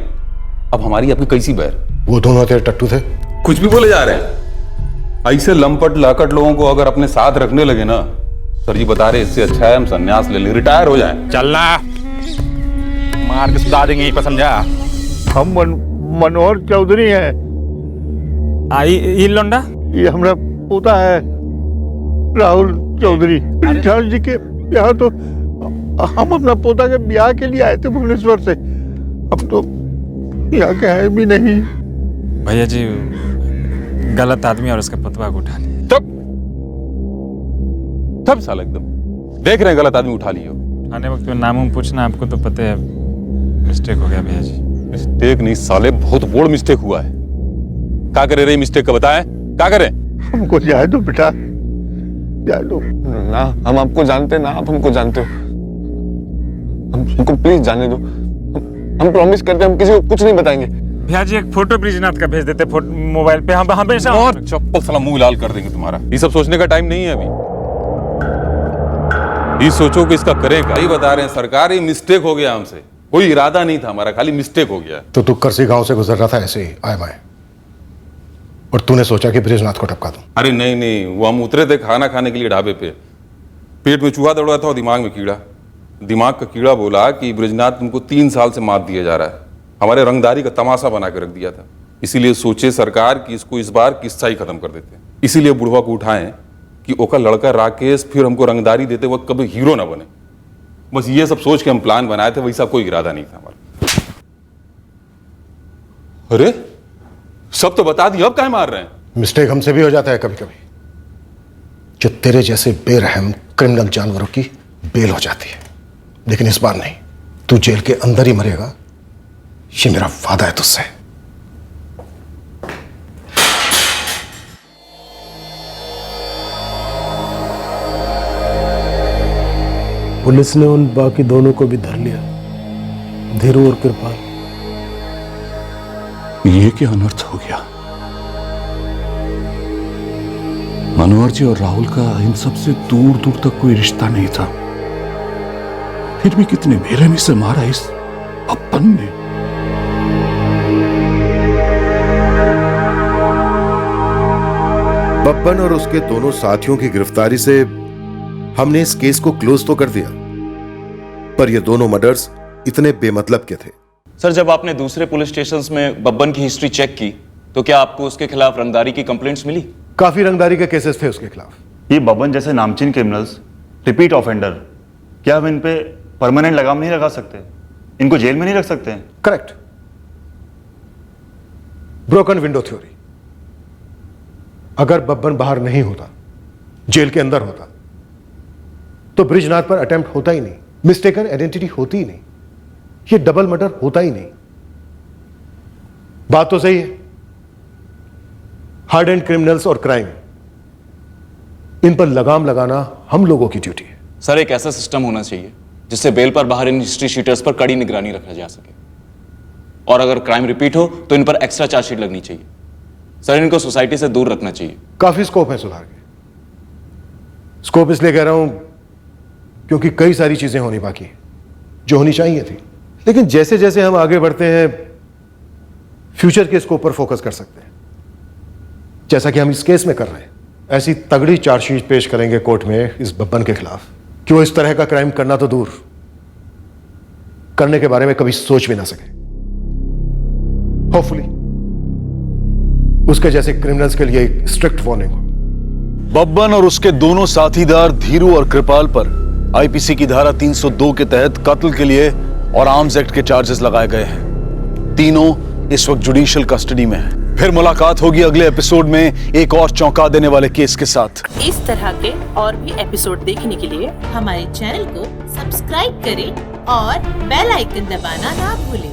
अब हमारी आपकी कैसी बैर? वो दोनों तेरे टट्टू थे। कुछ भी बोले जा रहे हैं। ऐसे लंपट लाकट लोगों को अगर अपने साथ रखने लगे ना, सर जी बता रहे, इससे अच्छा है हम संन्यास ले लें, रिटायर हो जाएं। चलना, मार के सुधा देंगे, यही पर समझा। हम मनोहर चौधरी हैं। आई ये लोंडा, ये हमारा पोता है राहुल चौधरी। ब्रिजनाथ जी के यहाँ तो हम अपना पोता के ब्याह के लिए आए थे भुवनेश्वर से, अब तो यहाँ के है भी नहीं। भैया जी, गलत आदमी और उसके पतवा को उठा लिया। तब साला एकदम देख रहे हैं गलत आदमी उठा लियो। आने वक्त में नाम पूछना, आपको तो पता है मिस्टेक हो गया भैया जी। मिस्टेक नहीं साले, बहुत बड़ मिस्टेक हुआ है। क्या करे रे मिस्टेक का, बताएं क्या करें? हमको जाए दो बेटा, जाए दो ना। हम आपको जानते ना, आप हमको जानते हो। हमको प्लीज जाने दो। हम प्रॉमिस करते हैं हम किसी को कुछ नहीं बताएंगे। भैया जी, एक फोटो ब्रिजनाथ का भेज देते मोबाइल पे, हम हमेशा। और चप्पल साला मुंह लाल कर देंगे तुम्हारा। ये सब सोचने का टाइम नहीं है अभी। ये सोचो कि इसका करें क्या। ये बता रहे हैं सरकार, ये मिस्टेक हो गया हमसे, कोई इरादा नहीं था हमारा, खाली मिस्टेक हो गया। तो तू करसी गांव से गुजर रहा था ऐसे ही आए बाए, और तूने सोचा कि ब्रिजनाथ को टपका दूं? अरे नहीं, वो हम उतरे थे खाना खाने के लिए ढाबे पे, पेट में चूहा दौड़ रहा था और दिमाग में कीड़ा। दिमाग का कीड़ा बोला कि ब्रिजनाथ तुमको 3 साल से मात दिया जा रहा है, हमारे रंगदारी का तमाशा बना के रख दिया था। इसीलिए सोचे सरकार कि इसको इस बार किस्सा ही खत्म कर देते हैं। इसीलिए बुढ़वा को उठाएं कि ओका लड़का राकेश फिर हमको रंगदारी देते वक्त कभी हीरो ना बने। बस ये सब सोच के हम प्लान बनाए थे, वैसा कोई इरादा नहीं था हमारा। अरे सब तो बता दिया, अब काहे मार रहे हैं? मिस्टेक हमसे भी हो जाता है कभी कभी, जो तेरे जैसे बेरहम क्रिमिनल जानवरों की बेल हो जाती है। लेकिन इस बार नहीं, तू जेल के अंदर ही मरेगा, ये मेरा वादा है तुझसे। पुलिस ने उन बाकी दोनों को भी धर लिया, धीरू और कृपाल। ये क्या अनर्थ हो गया? मनोहर जी और राहुल का इन सबसे दूर दूर तक कोई रिश्ता नहीं था, फिर भी कितने बेरहमी से मारा इस बब्बन ने। बब्बन और उसके दोनों साथियों की गिरफ्तारी से हमने इस केस को क्लोज तो कर दिया, पर ये दोनों मर्डर्स इतने बेमतलब के थे। सर, जब आपने दूसरे पुलिस स्टेशंस में बब्बन की हिस्ट्री चेक की तो क्या आपको उसके खिलाफ रंगदारी की कंप्लेंट्स मिली? काफी रंगदारी के केसेस थे उसके खिलाफ। ये बब्बन जैसे नामचीन क्रिमिनल्स, रिपीट ऑफेंडर, क्या हम इन पे परमानेंट लगाम नहीं लगा सकते? इनको जेल में नहीं रख सकते? करेक्ट। Broken window theory. अगर बब्बन बाहर नहीं होता, जेल के अंदर होता, तो ब्रिजनाथ पर अटेम्प्ट होता ही नहीं, मिस्टेकन आइडेंटिटी होती ही नहीं, ये डबल मर्डर होता ही नहीं। बात तो सही है, हार्ड एंड क्रिमिनल्स और क्राइम, इन पर लगाम लगाना हम लोगों की ड्यूटी है। सर, एक ऐसा सिस्टम होना चाहिए जिससे बेल पर बाहर इन हिस्ट्री शीटर्स पर कड़ी निगरानी रखा जा सके, और अगर क्राइम रिपीट हो तो इन पर एक्स्ट्रा चार्जशीट लगनी चाहिए। सर, इनको सोसाइटी से दूर रखना चाहिए। काफी स्कोप है सुधार के। स्कोप इसलिए कह रहा हूं क्योंकि कई सारी चीजें होनी बाकी हैं जो होनी चाहिए थी, लेकिन जैसे जैसे हम आगे बढ़ते हैं फ्यूचर के स्कोप पर फोकस कर सकते हैं, जैसा कि हम इस केस में कर रहे हैं। ऐसी तगड़ी चार्जशीट पेश करेंगे कोर्ट में इस बब्बन के खिलाफ कि वो इस तरह का क्राइम करना तो दूर, करने के बारे में कभी सोच भी ना सके। होपफुली उसके जैसे क्रिमिनल्स के लिए एक स्ट्रिक्ट वार्निंग हो। बब्बन और उसके दोनों साथीदार धीरू और कृपाल पर आईपीसी की धारा 302 के तहत कत्ल के लिए और आर्म्स एक्ट के चार्जेस लगाए गए हैं। तीनों इस वक्त जुडिशियल कस्टडी में हैं। फिर मुलाकात होगी अगले एपिसोड में एक और चौंका देने वाले केस के साथ। इस तरह के और भी एपिसोड देखने के लिए हमारे चैनल को सब्सक्राइब करें और बेल आइकन दबाना ना भूलें।